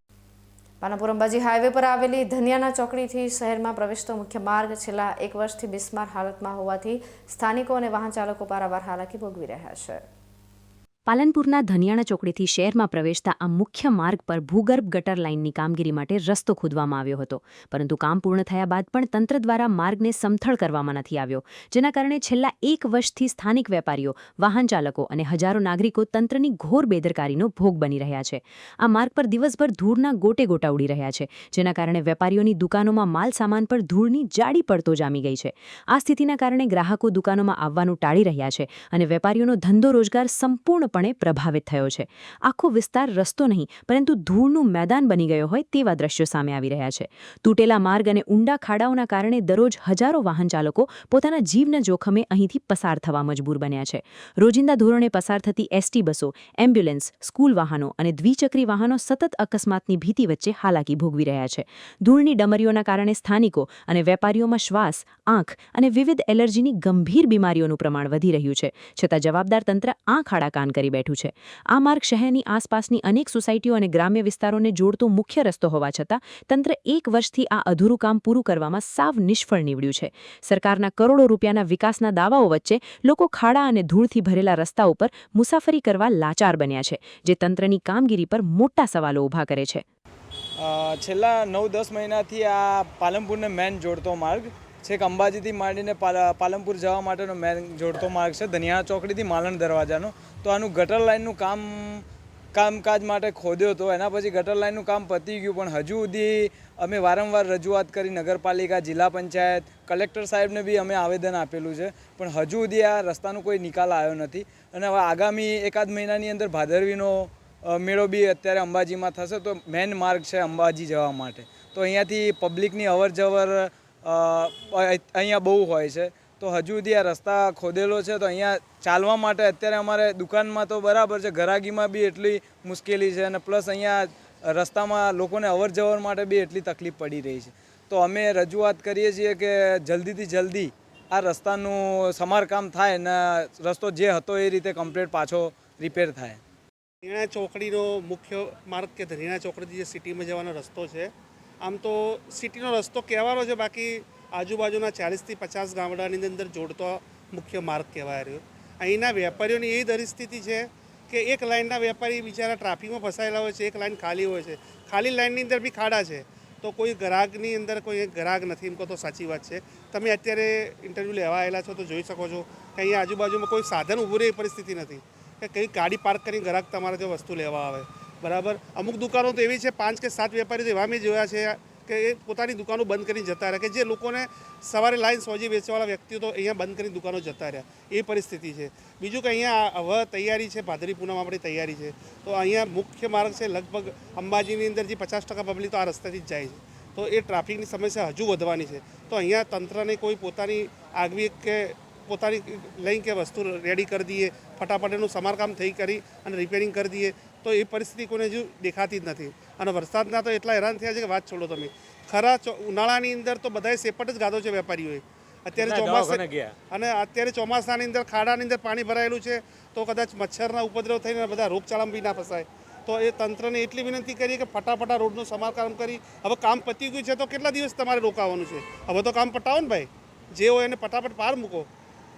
Palanpur Ambaji highway પર આવેલી ધનિયાના ચોકડીથી શહેરમાં પ્રવેશતો મુખ્ય માર્ગ છેલ્લા 1 વર્ષથી બિસ્માર હાલતમાં હોવાથી સ્થાનિકો અને વાહન ચાલકો પારાવાર હાલાકી ભોગવી રહ્યા છે. પાલનપુરના ધનિયાણા ચોકડીથી શહેરમાં પ્રવેશતા આ મુખ્ય માર્ગ પર ભૂગર્ભ ગટર લાઇનની કામગીરી માટે રસ્તો ખોદવામાં આવ્યો હતો, પરંતુ કામ પૂર્ણ થયા બાદ પણ તંત્ર દ્વારા માર્ગને સમથળ કરવામાં નથી આવ્યો, જેના કારણે છેલ્લા 1 વર્ષથી સ્થાનિક વેપારીઓ, વાહન ચાલકો અને હજારો નાગરિકો તંત્રની ઘોર બેદરકારીનો ભોગ બની રહ્યા છે. આ માર્ગ પર દિવસભર ધૂળના ગોટે ગોટા ઉડી રહ્યા છે, જેના કારણે વેપારીઓની દુકાનોમાં માલ સામાન પર ધૂળની જાડી પડતો જામી ગઈ છે. આ સ્થિતિના કારણે ગ્રાહકો દુકાનોમાં આવવાનું ટાળી રહ્યા છે અને વેપારીઓનો ધંધો રોજગાર સંપૂર્ણપણે પ્રભાવિત થયો છે. આખો વિસ્તાર રસ્તો નહીં પરંતુ ધૂળનું મેદાન બની ગયો હોય તેવા દ્રશ્યો સામે આવી રહ્યા છે. તૂટેલા માર્ગ અને ઊંડા ખાડાઓના કારણે દરરોજ હજારો વાહન ચાલકો પોતાના જીવના જોખમે અહીંથી પસાર થવા મજબૂર બન્યા છે. રોજિંદા ધોરણે પસાર થતી એસટી બસો, એમ્બ્યુલન્સ, સ્કૂલ વાહનો અને દ્વિચક્રી વાહનો સતત અકસ્માતની ભીતિ વચ્ચે હાલાકી ભોગવી રહ્યા છે. ધૂળની ડમરીઓના કારણે સ્થાનિકો અને વેપારીઓમાં શ્વાસ, આંખ અને વિવિધ એલર્જીની ગંભીર બીમારીઓનું પ્રમાણ વધી રહ્યું છે, છતાં જવાબદાર તંત્ર આંખ આડા કાન કરી બેઠું છે. આ માર્ગ શહેરની આસપાસની અનેક સોસાયટીઓ અને ગ્રામ્ય વિસ્તારોને જોડતો મુખ્ય રસ્તો હોવા છતાં તંત્ર 1 વર્ષથી આ અધૂરું કામ પૂરું કરવામાં સાવ નિષ્ફળ નીવડ્યું છે. સરકારના કરોડો રૂપિયાના વિકાસના દાવાઓ વચ્ચે લોકો ખાડા અને ધૂળથી ભરેલા રસ્તા ઉપર મુસાફરી કરવા લાચાર બન્યા છે, જે તંત્રની કામગીરી પર મોટા સવાલો ઊભા કરે છે. છેલ્લા 9-10 મહિનાથી આ પાલનપુરને મેન જોડતો માર્ગ છેક અંબાજીથી માંડીને પાલનપુર જવા માટેનો મેન જોડતો માર્ગ છે, ધનિયાણા ચોકડીથી માલણ દરવાજાનો. તો આનું ગટર લાઇનનું કામકાજ માટે ખોદ્યો હતો. એના પછી ગટર લાઇનનું કામ પતી ગયું, પણ હજુ સુધી અમે વારંવાર રજૂઆત કરી, નગરપાલિકા, જિલ્લા પંચાયત, કલેક્ટર સાહેબને બી અમે આવેદન આપેલું છે, પણ હજુ સુધી આ રસ્તાનો કોઈ નિકાલ આવ્યો નથી. અને હવે આગામી 1-8 મહિનાની અંદર ભાદરવીનો મેળો બી અત્યારે અંબાજીમાં થશે, તો મેન માર્ગ છે અંબાજી જવા માટે. તો અહીંયાથી પબ્લિકની અવર જવર અહીંયા બહુ હોય છે. તો હજુ સુધી આ રસ્તા ખોદેલો છે, તો અહીંયા ચાલવા માટે અત્યારે અમારે દુકાનમાં તો બરાબર છે, ઘરાગીમાં બી એટલી મુશ્કેલી છે, અને પ્લસ અહીંયા રસ્તામાં લોકોને અવર જવર માટે બી એટલી તકલીફ પડી રહી છે. તો અમે રજૂઆત કરીએ છીએ કે જલ્દીથી જલ્દી આ રસ્તાનું સમારકામ થાય અને રસ્તો જે હતો એ રીતે કમ્પ્લીટ પાછો રિપેર થાય. ધનિયાણા ચોકડીનો મુખ્ય માર્ગ કે ધનિયાણા ચોકડીથી જે સિટીમાં જવાનો રસ્તો છે, આમ તો સિટીનો રસ્તો કહેવાનો છે, બાકી આજુબાજુના 40થી 50 ગામડાની અંદર જોડતો મુખ્ય માર્ગ કહેવાય રહ્યો. અહીંના વેપારીઓની એ પરિસ્થિતિ છે કે એક લાઇનના વેપારી બિચારા ટ્રાફિકમાં ફસાયેલા હોય છે, એક લાઇન ખાલી હોય છે, ખાલી લાઇનની અંદર બી ખાડા છે, તો કોઈ ગ્રાહકની અંદર કોઈ ગ્રાહક નથી, એમ કહો તો સાચી વાત છે. તમે અત્યારે ઇન્ટરવ્યૂ લેવા આવેલા છો તો જોઈ શકો છો કે અહીંયા આજુબાજુમાં કોઈ સાધન ઊભું રહે એ પરિસ્થિતિ નથી કે કઈ ગાડી પાર્ક કરીને ગ્રાહક તમારે ત્યાં વસ્તુ લેવા આવે. બરાબર, અમુક દુકાનો તો એવી છે, 5 કે 7 વેપારીઓ તો એવા મેં જોયા છે કે એ પોતાની દુકાનો બંધ કરીને જતા રહ્યા, કે જે લોકોને સવારે લાઈન સોજી વેચવાવાળા વ્યક્તિઓ તો અહીંયા બંધ કરીને દુકાનો જતા રહ્યા, એ પરિસ્થિતિ છે. બીજું કે અહીંયા હવે તૈયારી છે, ભાદરવી પૂનમ આપણી તૈયારી છે, તો અહીંયા મુખ્ય માર્ગ છે, લગભગ અંબાજીની અંદર જે 50% પબ્લિક તો આ રસ્તાથી જ જાય છે, તો એ ટ્રાફિકની સમસ્યા હજુ વધવાની છે. તો અહીંયા તંત્રને કોઈ પોતાની આગવી કે પોતાની લઈને કે વસ્તુ રેડી કરી દઈએ, ફટાફટ એનું સમારકામ થઈ કરી અને રિપેરિંગ કરી દઈએ, તો એ પરિસ્થિતિ કોઈને હજુ દેખાતી જ નથી. અને વરસાદના તો એટલા હેરાન થયા છે કે વાત છોડો તમે. ખરા ઉનાળાની અંદર તો બધાએ સેપટ જ ગાધો છે વેપારીઓએ. અત્યારે ચોમાસાની અંદર ખાડાની અંદર પાણી ભરાયેલું છે, તો કદાચ મચ્છરના ઉપદ્રવ થઈને બધા રોગચાળામાં બી ના ફસાય. તો એ તંત્રને એટલી વિનંતી કરીએ કે ફટાફટ રોડનું સમારકામ કરી, હવે કામ પતી ગયું છે તો કેટલા દિવસ તમારે રોકાવાનું છે? હવે તો કામ પટાવો ને ભાઈ. જે હોય એને ફટાફટ પાર મૂકો,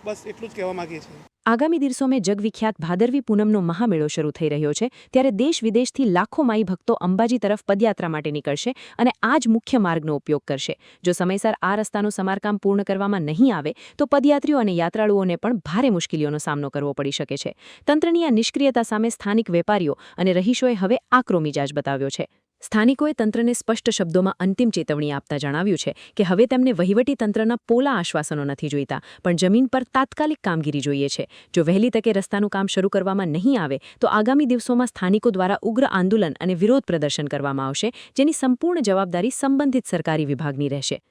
બસ એટલું જ કહેવા માગીએ છીએ. આગામી દિવસોમાં જગવિખ્યાત ભાદરવી પૂનમનો મહામેળો શરૂ થઈ રહ્યો છે, ત્યારે દેશ વિદેશથી લાખો માઈ ભક્તો અંબાજી તરફ પદયાત્રા માટે નીકળશે અને આ જ મુખ્ય માર્ગનો ઉપયોગ કરશે. જો સમયસર આ રસ્તાનું સમારકામ પૂર્ણ કરવામાં નહીં આવે તો પદયાત્રીઓ અને યાત્રાળુઓને પણ ભારે મુશ્કેલીઓનો સામનો કરવો પડી શકે છે. તંત્રની આ નિષ્ક્રિયતા સામે સ્થાનિક વેપારીઓ અને રહીશોએ હવે આકરો મિજાજ બતાવ્યો છે. સ્થાનિકોએ તંત્રને સ્પષ્ટ શબ્દોમાં અંતિમ ચેતવણી આપતા જણાવ્યું છે કે હવે તેમને વહીવટી તંત્રના પોલા આશ્વાસનો નથી જોઈતા, પણ જમીન પર તાત્કાલિક કામગીરી જોઈએ છે. જો વહેલી તકે રસ્તાનું કામ શરૂ કરવામાં નહીં આવે તો આગામી દિવસોમાં સ્થાનિકો દ્વારા ઉગ્ર આંદોલન અને વિરોધ પ્રદર્શન કરવામાં આવશે, જેની સંપૂર્ણ જવાબદારી સંબંધિત સરકારી વિભાગની રહેશે.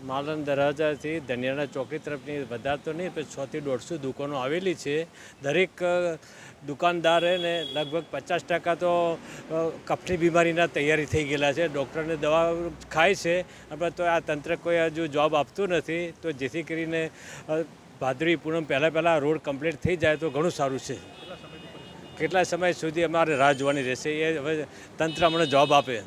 માલણ દરવાજાથી ધનિયાના ચોકી તરફની વધારે તો નહીં, પણ 100 થી 150 દુકાનો આવેલી છે. દરેક દુકાનદારોને લગભગ 50% તો કફની બીમારીના તૈયારી થઈ ગયેલા છે. ડૉક્ટરને દવા ખાય છે, પણ તો આ તંત્ર કોઈ હજુ જવાબ આપતું નથી. તો જેથી કરીને ભાદરવી પૂનમ પહેલાં રોડ કમ્પ્લીટ થઈ જાય તો ઘણું સારું છે. કેટલા સમય સુધી અમારે રાહ જોવાની રહેશે એ હવે તંત્ર અમને જવાબ આપે.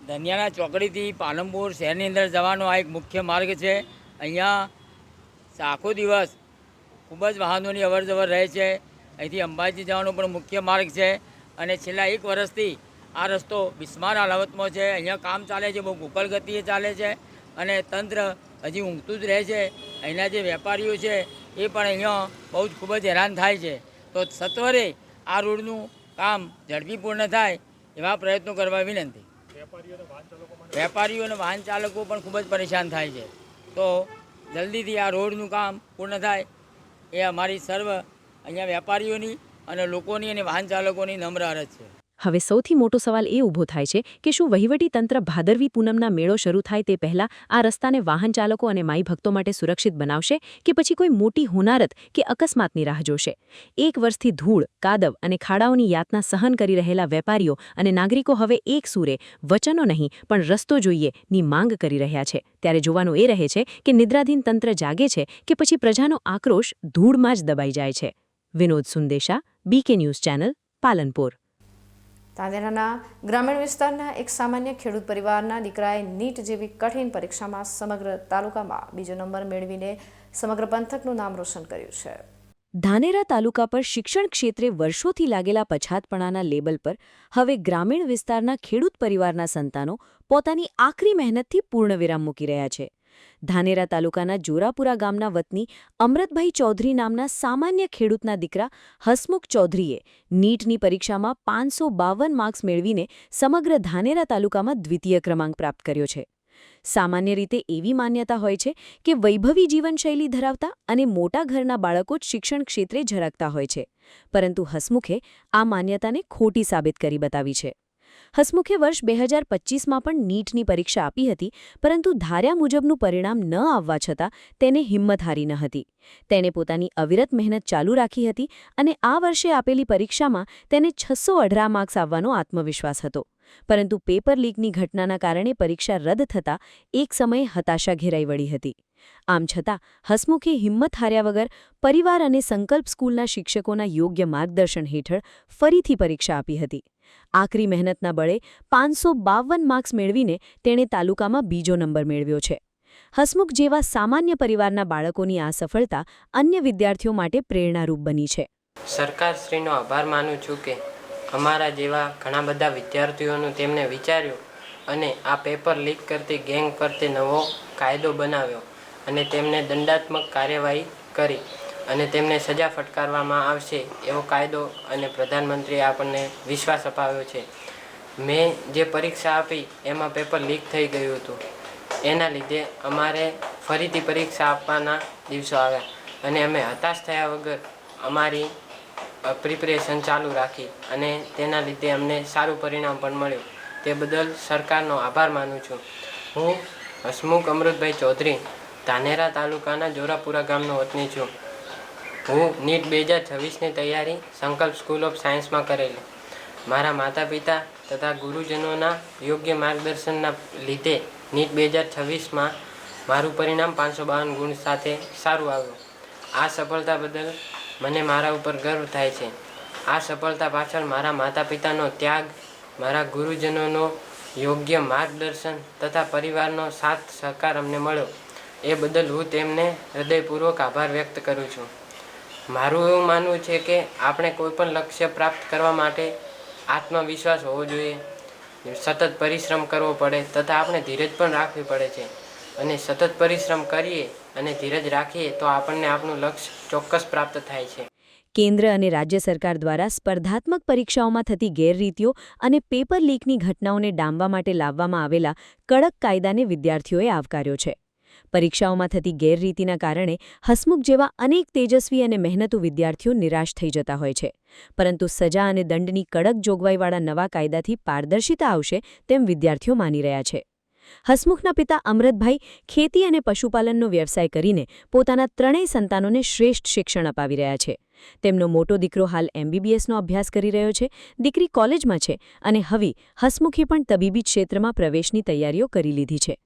ધનિયાના ચોકડીથી પાલનપુર શહેરની અંદર જવાનો આ એક મુખ્ય માર્ગ છે. અહીંયા આખો દિવસ ખૂબ જ વાહનોની અવરજવર રહે છે. અહીંથી અંબાજી જવાનો પણ મુખ્ય માર્ગ છે અને છેલ્લા 1 વર્ષથી આ રસ્તો બિસ્માર હાલતમાં છે. અહીંયા કામ ચાલે છે, બહુ કુકળ ગતિએ ચાલે છે અને તંત્ર હજી ઊંઘતું જ રહે છે. અહીંના જે વેપારીઓ છે એ પણ અહીંયા બહુ જ ખૂબ જ હેરાન થાય છે. તો સત્વરે આ રોડનું કામ ઝડપી પૂર્ણ થાય એવા પ્રયત્નો કરવા વિનંતી. વેપારીઓ અને વાહન ચાલકો પણ ખૂબ જ પરેશાન થાય છે. તો જલ્દીથી આ રોડનું કામ પૂર્ણ થાય એ અમારી સર્વ અહીંયા વેપારીઓની અને લોકોની અને વાહન ચાલકોની નમ્ર અરજ છે. હવે સૌથી મોટો સવાલ એ ઊભો થાય છે કે શું વહીવટી તંત્ર ભાદરવી પૂનમના મેળો શરૂ થાય તે પહેલા આ રસ્તાને વાહન ચાલકો અને માઈ ભક્તો માટે સુરક્ષિત બનાવશે કે પછી કોઈ મોટી હોનારત કે અકસ્માતની રાહ જોશે? 1 વર્ષથી ધૂળ, કાદવ અને ખાડાઓની યાતના સહન કરી રહેલા વેપારીઓ અને નાગરિકો હવે એક સૂરે વચનો નહીં પણ રસ્તો જોઈએ ની માંગ કરી રહ્યા છે. ત્યારે જોવાનું એ રહે છે કે નિદ્રાધીન તંત્ર જાગે છે કે પછી પ્રજાનો આક્રોશ ધૂળમાં જ દબાઈ જાય છે. Vinod Sundesha, BK news channel, Palanpur. ધાનેરાના ગ્રામીણ વિસ્તારના એક સામાન્ય ખેડૂત પરિવારના દીકરાએ નીટ જેવી કઠિન પરીક્ષામાં સમગ્ર તાલુકામાં 2જો નંબર મેળવીને સમગ્ર પંથકનું નામ રોશન કર્યું છે. ધાનેરા તાલુકા પર શિક્ષણ ક્ષેત્રે વર્ષોથી લાગેલા પછાતપણાના લેબલ પર હવે ગ્રામીણ વિસ્તારના ખેડૂત પરિવારના સંતાનો પોતાની આકરી મહેનતથી પૂર્ણવિરામ મૂકી રહ્યા છે. ધાનેરા તાલુકાના જોરાપુરા ગામના વતની અમૃતભાઈ ચૌધરી નામના સામાન્ય ખેડૂતના દીકરા હસમુખ ચૌધરીએ નીટની પરીક્ષામાં 552 માર્ક્સ મેળવીને સમગ્ર ધાનેરા તાલુકામાં દ્વિતીય ક્રમાંક પ્રાપ્ત કર્યો છે. સામાન્ય રીતે એવી માન્યતા હોય છે કે વૈભવી જીવનશૈલી ધરાવતા અને મોટા ઘરના બાળકો જ શિક્ષણ ક્ષેત્રે ઝળકતા હોય છે, પરંતુ હસમુખે આ માન્યતાને ખોટી સાબિત કરી બતાવી છે. હસમુખે વર્ષ 2025માં પણ નીટની પરીક્ષા આપી હતી, પરંતુ ધાર્યા મુજબનું પરિણામ ન આવવા છતાં તેને હિંમત હારી ન હતી. તેણે પોતાની અવિરત મહેનત ચાલુ રાખી હતી અને આ વર્ષે આપેલી પરીક્ષામાં તેને 618 માર્ક્સ આવવાનો આત્મવિશ્વાસ હતો. પરંતુ પેપર લીકની ઘટનાના કારણે પરીક્ષા રદ થતાં એક સમયે હતાશા ઘેરાઈ વળી હતી. આમ છતાં હસમુખે હિંમત હાર્યા વગર પરિવાર અને સંકલ્પ સ્કૂલના શિક્ષકોના યોગ્ય માર્ગદર્શન હેઠળ ફરીથી પરીક્ષા આપી હતી. આકરી મહેનતના બળે 552 માર્ક્સ મેળવીને તેણે તાલુકામાં 2જો નંબર મેળવ્યો છે. હસમુખ જેવા સામાન્ય પરિવારના બાળકોની આ સફળતા અન્ય વિદ્યાર્થીઓ માટે પ્રેરણારૂપ બની છે. સરકારશ્રીનો આભાર માનું છું કે અમારા જેવા ઘણા બધા વિદ્યાર્થીઓનું તેમણે વિચાર્યું અને આ પેપર લીક કરતી ગેંગ પર નવો કાયદો બનાવ્યો અને તેમને દંડાત્મક કાર્યવાહી કરી અને તેમને સજા ફટકારવામાં આવશે એવો કાયદો અને પ્રધાનમંત્રીએ આપણને વિશ્વાસ અપાવ્યો છે. મેં જે પરીક્ષા આપી એમાં પેપર લીક થઈ ગયું હતું. એના લીધે અમારે ફરીથી પરીક્ષા આપવાના દિવસો આવ્યા અને અમે હતાશ થયા વગર અમારી પ્રિપરેશન ચાલુ રાખી અને તેના લીધે અમને સારું પરિણામ પણ મળ્યું. તે બદલ સરકારનો આભાર માનું છું. હું હસમુખ અમૃતભાઈ ચૌધરી ધાનેરા તાલુકાના જોરાપુરા ગામનો વતની છું. હું નીટ 2026ની તૈયારી સંકલ્પ સ્કૂલ ઓફ સાયન્સમાં કરેલી. મારા માતા પિતા તથા ગુરુજનોના યોગ્ય માર્ગદર્શનના લીધે નીટ 2026માં મારું પરિણામ 552 ગુણ સાથે સારું આવ્યું. આ સફળતા બદલ મને મારા ઉપર ગર્વ થાય છે. આ સફળતા પાછળ મારા માતા પિતાનો ત્યાગ, મારા ગુરુજનોનો યોગ્ય માર્ગદર્શન તથા પરિવારનો સાથ સહકાર અમને મળ્યો. એ બદલ હું તેમને હૃદયપૂર્વક આભાર વ્યક્ત કરું છું. મારું એવું માનવું છે કે આપણે કોઈ પણ લક્ષ્ય પ્રાપ્ત કરવા માટે આત્મવિશ્વાસ હોવો જોઈએ, સતત પરિશ્રમ કરવો પડે તથા આપણે ધીરજ પણ રાખવી પડે છે. અને સતત પરિશ્રમ કરીએ અને ધીરજ રાખીએ તો આપણને આપણું લક્ષ્ય ચોક્કસ પ્રાપ્ત થાય છે. કેન્દ્ર અને રાજ્ય સરકાર દ્વારા સ્પર્ધાત્મક પરીક્ષાઓમાં થતી ગેરરીતિઓ અને પેપર લીકની ઘટનાઓને ડામવા માટે લાવવામાં આવેલા કડક કાયદાને વિદ્યાર્થીઓએ આવકાર્યો છે. પરીક્ષાઓમાં થતી ગેરરીતિના કારણે હસમુખ જેવા અનેક તેજસ્વી અને મહેનતુ વિદ્યાર્થીઓ નિરાશ થઈ જતા હોય છે. પરંતુ સજા અને દંડની કડક જોગવાઈવાળા નવા કાયદાથી પારદર્શિતા આવશે તેમ વિદ્યાર્થીઓ માની રહ્યા છે. હસમુખના પિતા અમૃતભાઈ ખેતી અને પશુપાલનનો વ્યવસાય કરીને પોતાના 3 સંતાનોને શ્રેષ્ઠ શિક્ષણ અપાવી રહ્યા છે. તેમનો મોટો દીકરો હાલ MBBSનો અભ્યાસ કરી રહ્યો છે, દીકરી કોલેજમાં છે અને હવે હસમુખે પણ તબીબી ક્ષેત્રમાં પ્રવેશની તૈયારીઓ કરી લીધી છે.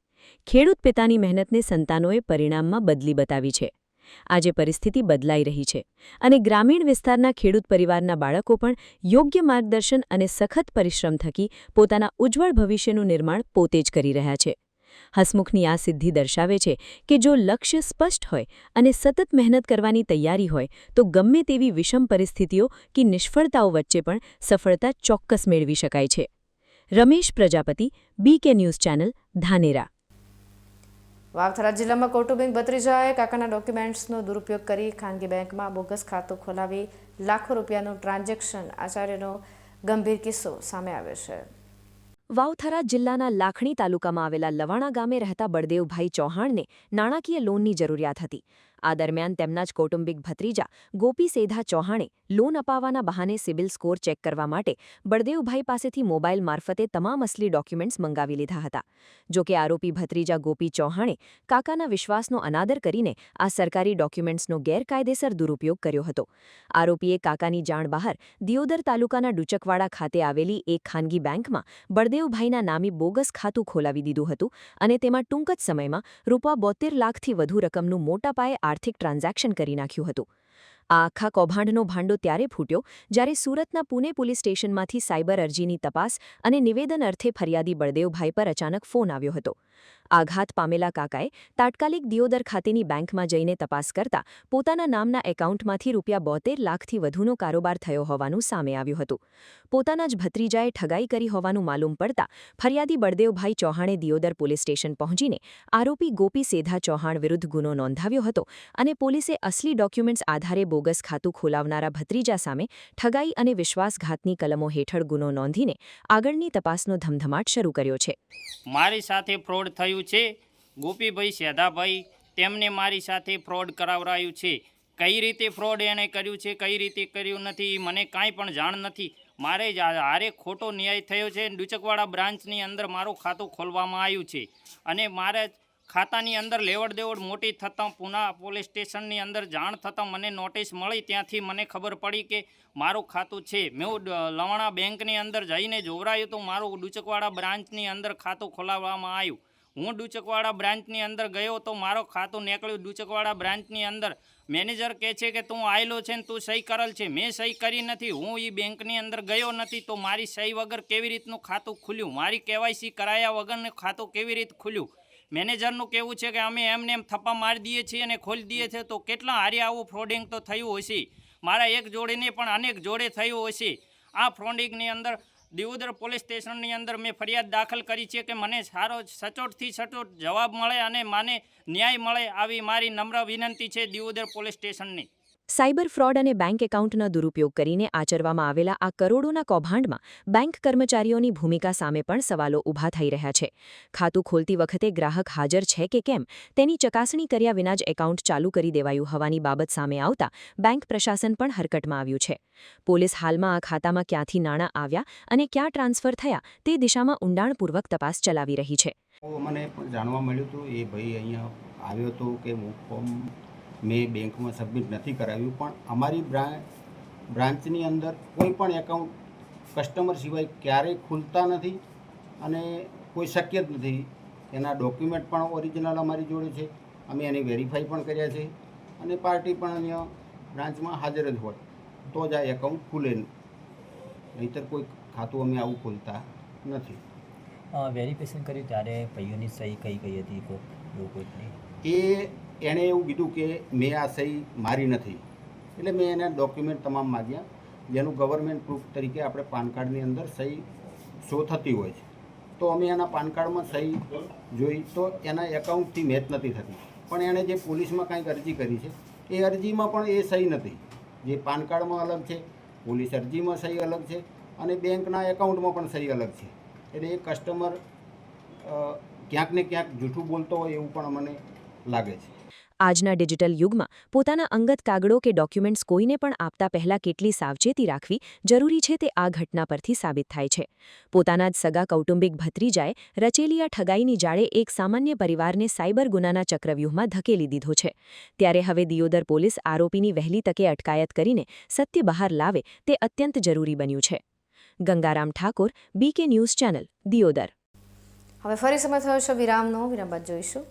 ખેડૂત પિતાની મહેનતને સંતાનોએ પરિણામમાં બદલી બતાવી છે. આજે પરિસ્થિતિ બદલાઈ રહી છે અને ગ્રામીણ વિસ્તારના ખેડૂત પરિવારના બાળકો પણ યોગ્ય માર્ગદર્શન અને સખત પરિશ્રમ થકી પોતાના ઉજ્જવળ ભવિષ્યનું નિર્માણ પોતે જ કરી રહ્યા છે. હસમુખની આ સિદ્ધિ દર્શાવે છે કે જો લક્ષ્ય સ્પષ્ટ હોય અને સતત મહેનત કરવાની તૈયારી હોય તો ગમે તેવી વિષમ પરિસ્થિતિઓ કે નિષ્ફળતાઓ વચ્ચે પણ સફળતા ચોક્કસ મેળવી શકાય છે. Ramesh Prajapati, BK news channel, Dhanera. વાવથરા જિલ્લામાં કૌટુંબિક ભત્રીજાએ કાકાના ડોક્યુમેન્ટ્સનો દુરુપયોગ કરી ખાનગી બેંકમાં બોગસ ખાતું ખોલાવી લાખો રૂપિયાનું ટ્રાન્ઝેક્શન આચાર્યનો ગંભીર કિસ્સો સામે આવ્યો છે. વાવથરા જિલ્લાના લાખણી તાલુકામાં આવેલા લવાણા ગામે રહેતા બળદેવભાઈ ચૌહાણને નાણાકીય લોનની જરૂરિયાત હતી. આ દરમિયાન તેમના જ કૌટુંબિક ભત્રીજા ગોપી સેધા ચૌહાણે લોન અપાવવાના બહાને સિબિલ સ્કોર ચેક કરવા માટે બળદેવભાઈ પાસેથી મોબાઈલ મારફતે તમામ અસલી ડોક્યુમેન્ટ્સ મંગાવી લીધા હતા. જોકે આરોપી ભત્રીજા ગોપી ચૌહાણે કાકાના વિશ્વાસનો અનાદર કરીને આ સરકારી ડોક્યુમેન્ટ્સનો ગેરકાયદેસર દુરુપયોગ કર્યો હતો. આરોપીએ કાકાની જાણ બહાર દિયોદર તાલુકાના ડુચકવાડા ખાતે આવેલી એક ખાનગી બેંકમાં બળદેવભાઈના નામે બોગસ ખાતું ખોલાવી દીધું હતું અને તેમાં ટૂંક જ સમયમાં ₹72 લાખથી વધુ રકમનું મોટા પાયે આર્થિક ટ્રાન્ઝેક્શન કરી નાખ્યું હતું. આ આખા કૌભાંડનો ભાંડો ત્યારે ફૂટ્યો જ્યારે સુરતના પુણે પોલીસ સ્ટેશનમાંથી સાયબર અરજીની તપાસ અને નિવેદન અર્થે ફરિયાદી બળદેવભાઈ પર અચાનક ફોન આવ્યો હતો. આઘાત પામેલા કાકાએ તાત્કાલિક દિયોદર ખાતેની બેંકમાં જઈને તપાસ કરતા પોતાના નામના એકાઉન્ટમાંથી ₹72 લાખથી વધુનો કારોબાર થયો હોવાનું સામે આવ્યું હતું. પોતાના જ ભત્રીજાએ ઠગાઈ કરી હોવાનું માલુમ પડતા ફરિયાદી બળદેવભાઈ ચૌહાણે દિયોદર પોલીસ સ્ટેશન પહોંચીને આરોપી ગોપી સેધા ચૌહાણ વિરુદ્ધ ગુનો નોંધાવ્યો હતો અને પોલીસે અસલી ડોક્યુમેન્ટ્સ આધારે બોગસ ખાતું ખોલાવનારા ભત્રીજા સામે ઠગાઈ અને વિશ્વાસઘાતની કલમો હેઠળ ગુનો નોંધીને આગળની તપાસનો ધમધમાટ શરૂ કર્યો છે. મારી સાથે ફ્રોડ થયું છે. ગોપીભાઈ સેધાભાઈ તેમને મારી સાથે ફ્રોડ કરાવરાયું છે. કઈ રીતે ફ્રોડ એણે કર્યું છે, કઈ રીતે કર્યું નથી, મને કાંઈ પણ જાણ નથી. મારે હારે ખોટો ન્યાય થયો છે. ડુચકવાડા બ્રાન્ચની અંદર મારું ખાતું ખોલવામાં આવ્યું છે અને મારે ખાતાની અંદર લેવડ દેવડ મોટી થતાં પૂના પોલીસ સ્ટેશનની અંદર જાણ થતાં મને નોટિસ મળી. ત્યાંથી મને ખબર પડી કે મારું ખાતું છે. મેં લવાણા બેંકની અંદર જઈને જોવરાયું તો મારું ડુચકવાડા બ્રાન્ચની અંદર ખાતું ખોલાવવામાં આવ્યું. હું ડુચકવાડા બ્રાન્ચની અંદર ગયો તો મારો ખાતું નીકળ્યું. ડુચકવાડા બ્રાન્ચની અંદર મેનેજર કહે છે કે તું આવેલો છે ને તું સહી કરેલ છે. મેં સહી કરી નથી. હું એ બેંકની અંદર ગયો નથી તો મારી સહી વગર કેવી રીતનું ખાતું ખુલ્યું? મારી KYC કરાયા વગરનું ખાતું કેવી રીતે ખુલ્યું? મેનેજરનું કહેવું છે કે અમે એમને એમ થપ્પા મારી દઈએ છીએ અને ખોલી દઈએ છીએ. તો કેટલા હારે આવું ફ્રોડિંગ તો થયું હશે. મારા એક જોડેને પણ અનેક જોડે થયું હશે. આ ફ્રોડિંગની અંદર દિયોદર પોલીસ સ્ટેશનની અંદર મેં ફરિયાદ દાખલ કરી છે કે મને સારો સચોટથી સચોટ જવાબ મળે અને મને ન્યાય મળે આવી મારી નમ્ર વિનંતી છે દિયોદર પોલીસ સ્ટેશનની. સાયબર ફ્રોડ અને બેંક એકાઉન્ટનો દુરુપયોગ કરીને આચરવામાં આવેલા આ કરોડોના કૌભાંડમાં બેંક કર્મચારીઓની ભૂમિકા સામે પણ સવાલો ઊભા થઈ રહ્યા છે. ખાતું ખોલતી વખતે ગ્રાહક હાજર છે કે કેમ તેની ચકાસણી કર્યા વિના જ એકાઉન્ટ ચાલુ કરી દેવાયું હોવાની બાબત સામે આવતા બેંક પ્રશાસન પણ હરકતમાં આવ્યું છે. પોલીસ હાલમાં આ ખાતામાં ક્યાંથી નાણાં આવ્યા અને ક્યાં ટ્રાન્સફર થયા તે દિશામાં ઊંડાણપૂર્વક તપાસ ચલાવી રહી છે. મને જાણવા મળ્યું હતું એ ભાઈ અહીંયા આવ્યો હતો કે ફોર્મ મેં બેંકમાં સબમિટ નથી કરાવ્યું, પણ અમારી બ્રાન્ચની અંદર કોઈ પણ એકાઉન્ટ કસ્ટમર સિવાય ક્યારેય ખુલતા નથી અને કોઈ શક્ય જ નથી. એના ડોક્યુમેન્ટ પણ ઓરિજિનલ અમારી જોડે છે. અમે એને વેરીફાઈ પણ કર્યા છે અને પાર્ટી પણ અહીંયા બ્રાન્ચમાં હાજર જ હોય તો જ આ એકાઉન્ટ ખુલે, નહીંતર કોઈ ખાતું અમે આવું ખોલતા નથી. વેરિફિકેશન કર્યું ત્યારે ભાઈઓની સહી કઈ કઈ હતી એવું કોઈ નહીં? એણે એવું કીધું કે મેં આ સહી મારી નથી, એટલે મેં એના ડોક્યુમેન્ટ તમામ માગ્યા, જેનું ગવર્મેન્ટ પ્રૂફ તરીકે આપણે પાન કાર્ડની અંદર સહી શો થતી હોય છે. તો અમે એના પાન કાર્ડમાં સહી જોઈ તો એના એકાઉન્ટથી મેચ નથી થતી, પણ એણે જે પોલીસમાં કાંઈક અરજી કરી છે એ અરજીમાં પણ એ સહી નથી. જે પાન કાર્ડમાં અલગ છે, પોલીસ અરજીમાં સહી અલગ છે, અને બેંકના એકાઉન્ટમાં પણ સહી અલગ છે. એટલે એ કસ્ટમર ક્યાંક ને ક્યાંક જૂઠું બોલતો હોય એવું પણ મને લાગે છે. આજના ડિજિટલ યુગમાં પોતાના અંગત કાગળો કે ડોક્યુમેન્ટ્સ કોઈને પણ આપતા પહેલા કેટલી સાવચેતી રાખવી જરૂરી છે તે આ ઘટના પરથી સાબિત થાય છે. પોતાના જ સગા કૌટુંબિક ભત્રીજાએ રચેલી આ ઠગાઈની જાળે એક સામાન્ય પરિવારને સાયબર ગુનાના ચક્રવ્યૂહમાં ધકેલી દીધો છે. ત્યારે હવે દિયોદર પોલીસ આરોપીની વહેલી તકે અટકાયત કરીને સત્ય બહાર લાવે તે અત્યંત જરૂરી બન્યું છે. Gangaram Thakor, BK news channel, Deodar. હવે ફરી સમય થયો છે વિરામનો. વિરામ બાદ જોઈશું.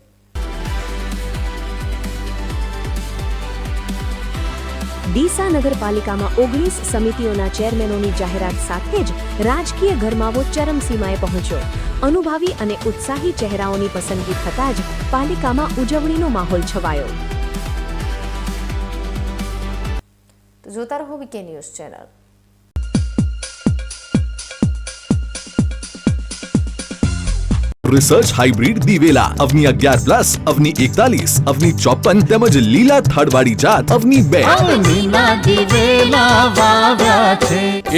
ડીસા નગરપાલિકામાં 19 સમિતિઓના ચેરમેનોની જાહેરાત સાથે જ રાજકીય ગરમાવો ચરમસીમાએ પહોંચ્યો. અનુભવી અને ઉત્સાહી ચહેરાઓની પસંદગી થતાં જ પાલિકામાં ઉજવણીનો માહોલ છવાયો. તો જોતા રહો BK news channel. Research hybrid દિવેલા અવની 11+, અવની 41, અવની 54 તેમજ લીલા થડવાળી જાત અવની 2.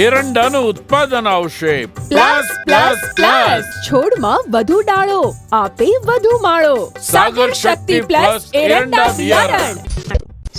એરંડાનું ઉત્પાદન આવશે પ્લસ. છોડમાં વધુ ડાળો, આપે વધુ માળો. સાગર શક્તિ પ્લસ એરંડા બિયારણ.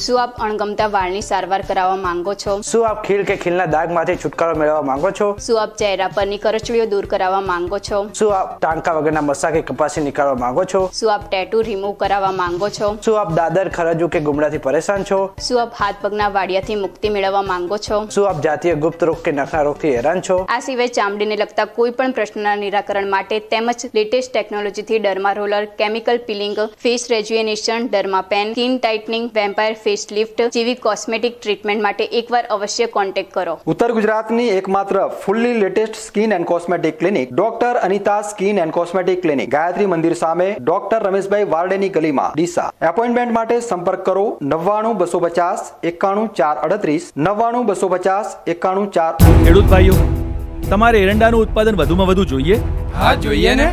શું આપ અણગમતા વાળની સારવાર કરાવવા માંગો છો? શું આપ ખીલ કે ખીલના દાગમાંથી છુટકારો મેળવવા માંગો છો? શું આપ ચહેરા પરની કરચલીઓ દૂર કરાવવા માંગો છો? શું આપ ટાંકા વગરના મસા કે કપાસી નીકાળવા માંગો છો? શું આપ ટેટુ રિમૂવ કરાવવા માંગો છો? શું આપ દાદર, ખરજુ કે ગુમડાથી પરેશાન છો? શું આપ હાથ પગના વાડિયાથી મુક્તિ મેળવવા માંગો છો? શું આપ જાતીય ગુપ્ત રોગ કે નખના રોગથી હેરાન છો? આ સિવાય ચામડીને લગતા કોઈ પણ પ્રશ્નના નિરાકરણ માટે તેમજ લેટેસ્ટ ટેકનોલોજીથી derma roller, chemical peeling, face rejuvenation, derma pen, skin tightening, vampire face lift જેવી કોસ્મેટિક ટ્રીટમેન્ટ માટે એકવાર અવશ્ય કોન્ટેક્ટ કરો. ઉત્તર ગુજરાતની એકમાત્ર fully latest skin and cosmetic clinic doctor Anita skin and cosmetic clinic, Gayatri Mandir સામે, ડોક્ટર રમેશભાઈ વારડેની ગલીમાં, ડીસા. એપોઇન્ટમેન્ટ માટે સંપર્ક કરો 99 250 91 438, 99 250 91 4. ખેડૂત ભાઈઓ, તમારે એરંડાનું ઉત્પાદન વધુમાં વધુ જોઈએ? હા, જોઈએ ને.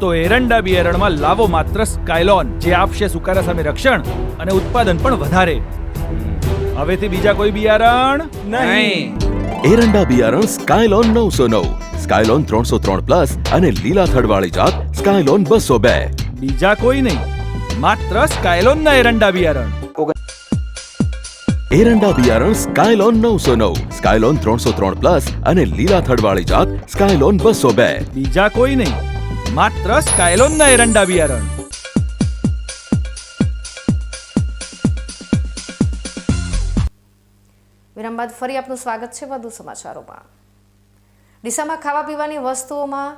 તો એરંડા બિયારણમાં લાવો માત્ર સ્કાયલોન, જે આપશે સુકારા સામે રક્ષણ અને ઉત્પાદન પણ વધારે. હવેથી બીજા કોઈ બિયારણ નહીં. એરંડા બિયારણ સ્કાયલોન 909, સ્કાયલોન 303+ અને લીલા થડવાળી જાત સ્કાયલોન 202. બીજા કોઈ નહીં, માત્ર સ્કાયલોનના એરંડા બિયારણ. એરંડા બિયારણ સ્કાયલોન 909, સ્કાયલોન 303+ અને લીલા થડવાળી જાત સ્કાયલોન 202. બીજા કોઈ નહીં, માત્ર સ્કાયલોનના એરંડા બિયારણ. વિરામ બાદ ફરી આપનું સ્વાગત છે વધુ સમાચારોમાં. ડીસામાં ખાવા પીવાની વસ્તુઓમાં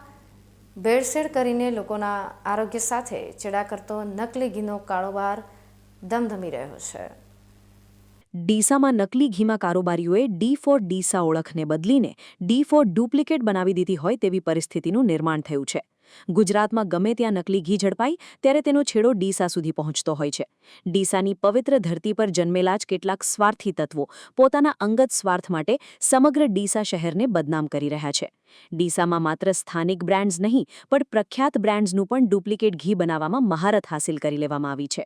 ભેળસેળ કરીને લોકોના આરોગ્ય સાથે ચેડા કરતો નકલી ઘીનો કારોબાર ધમધમી રહ્યો છે. ડીસામાં નકલી ઘીમાં કારોબારીઓએ D4 ડીસા ઓળખને બદલીને D4 ડુપ્લિકેટ બનાવી દીધી હોય તેવી પરિસ્થિતિનું નિર્માણ થયું છે. ગુજરાતમાં ગમે ત્યાં નકલી ઘી ઝડપાય ત્યારે તેનો છેડો ડીસા સુધી પહોંચતો હોય છે. ડીસાની પવિત્ર ધરતી પર જન્મેલા જ કેટલાક સ્વાર્થી તત્વો પોતાના અંગત સ્વાર્થ માટે સમગ્ર ડીસા શહેરને બદનામ કરી રહ્યા છે. ડીસામાં માત્ર સ્થાનિક બ્રાન્ડ્સ નહીં પણ પ્રખ્યાત બ્રાન્ડ્સનું પણ ડુપ્લિકેટ ઘી બનાવવામાં મહારત હાંસિલ કરી લેવામાં આવી છે.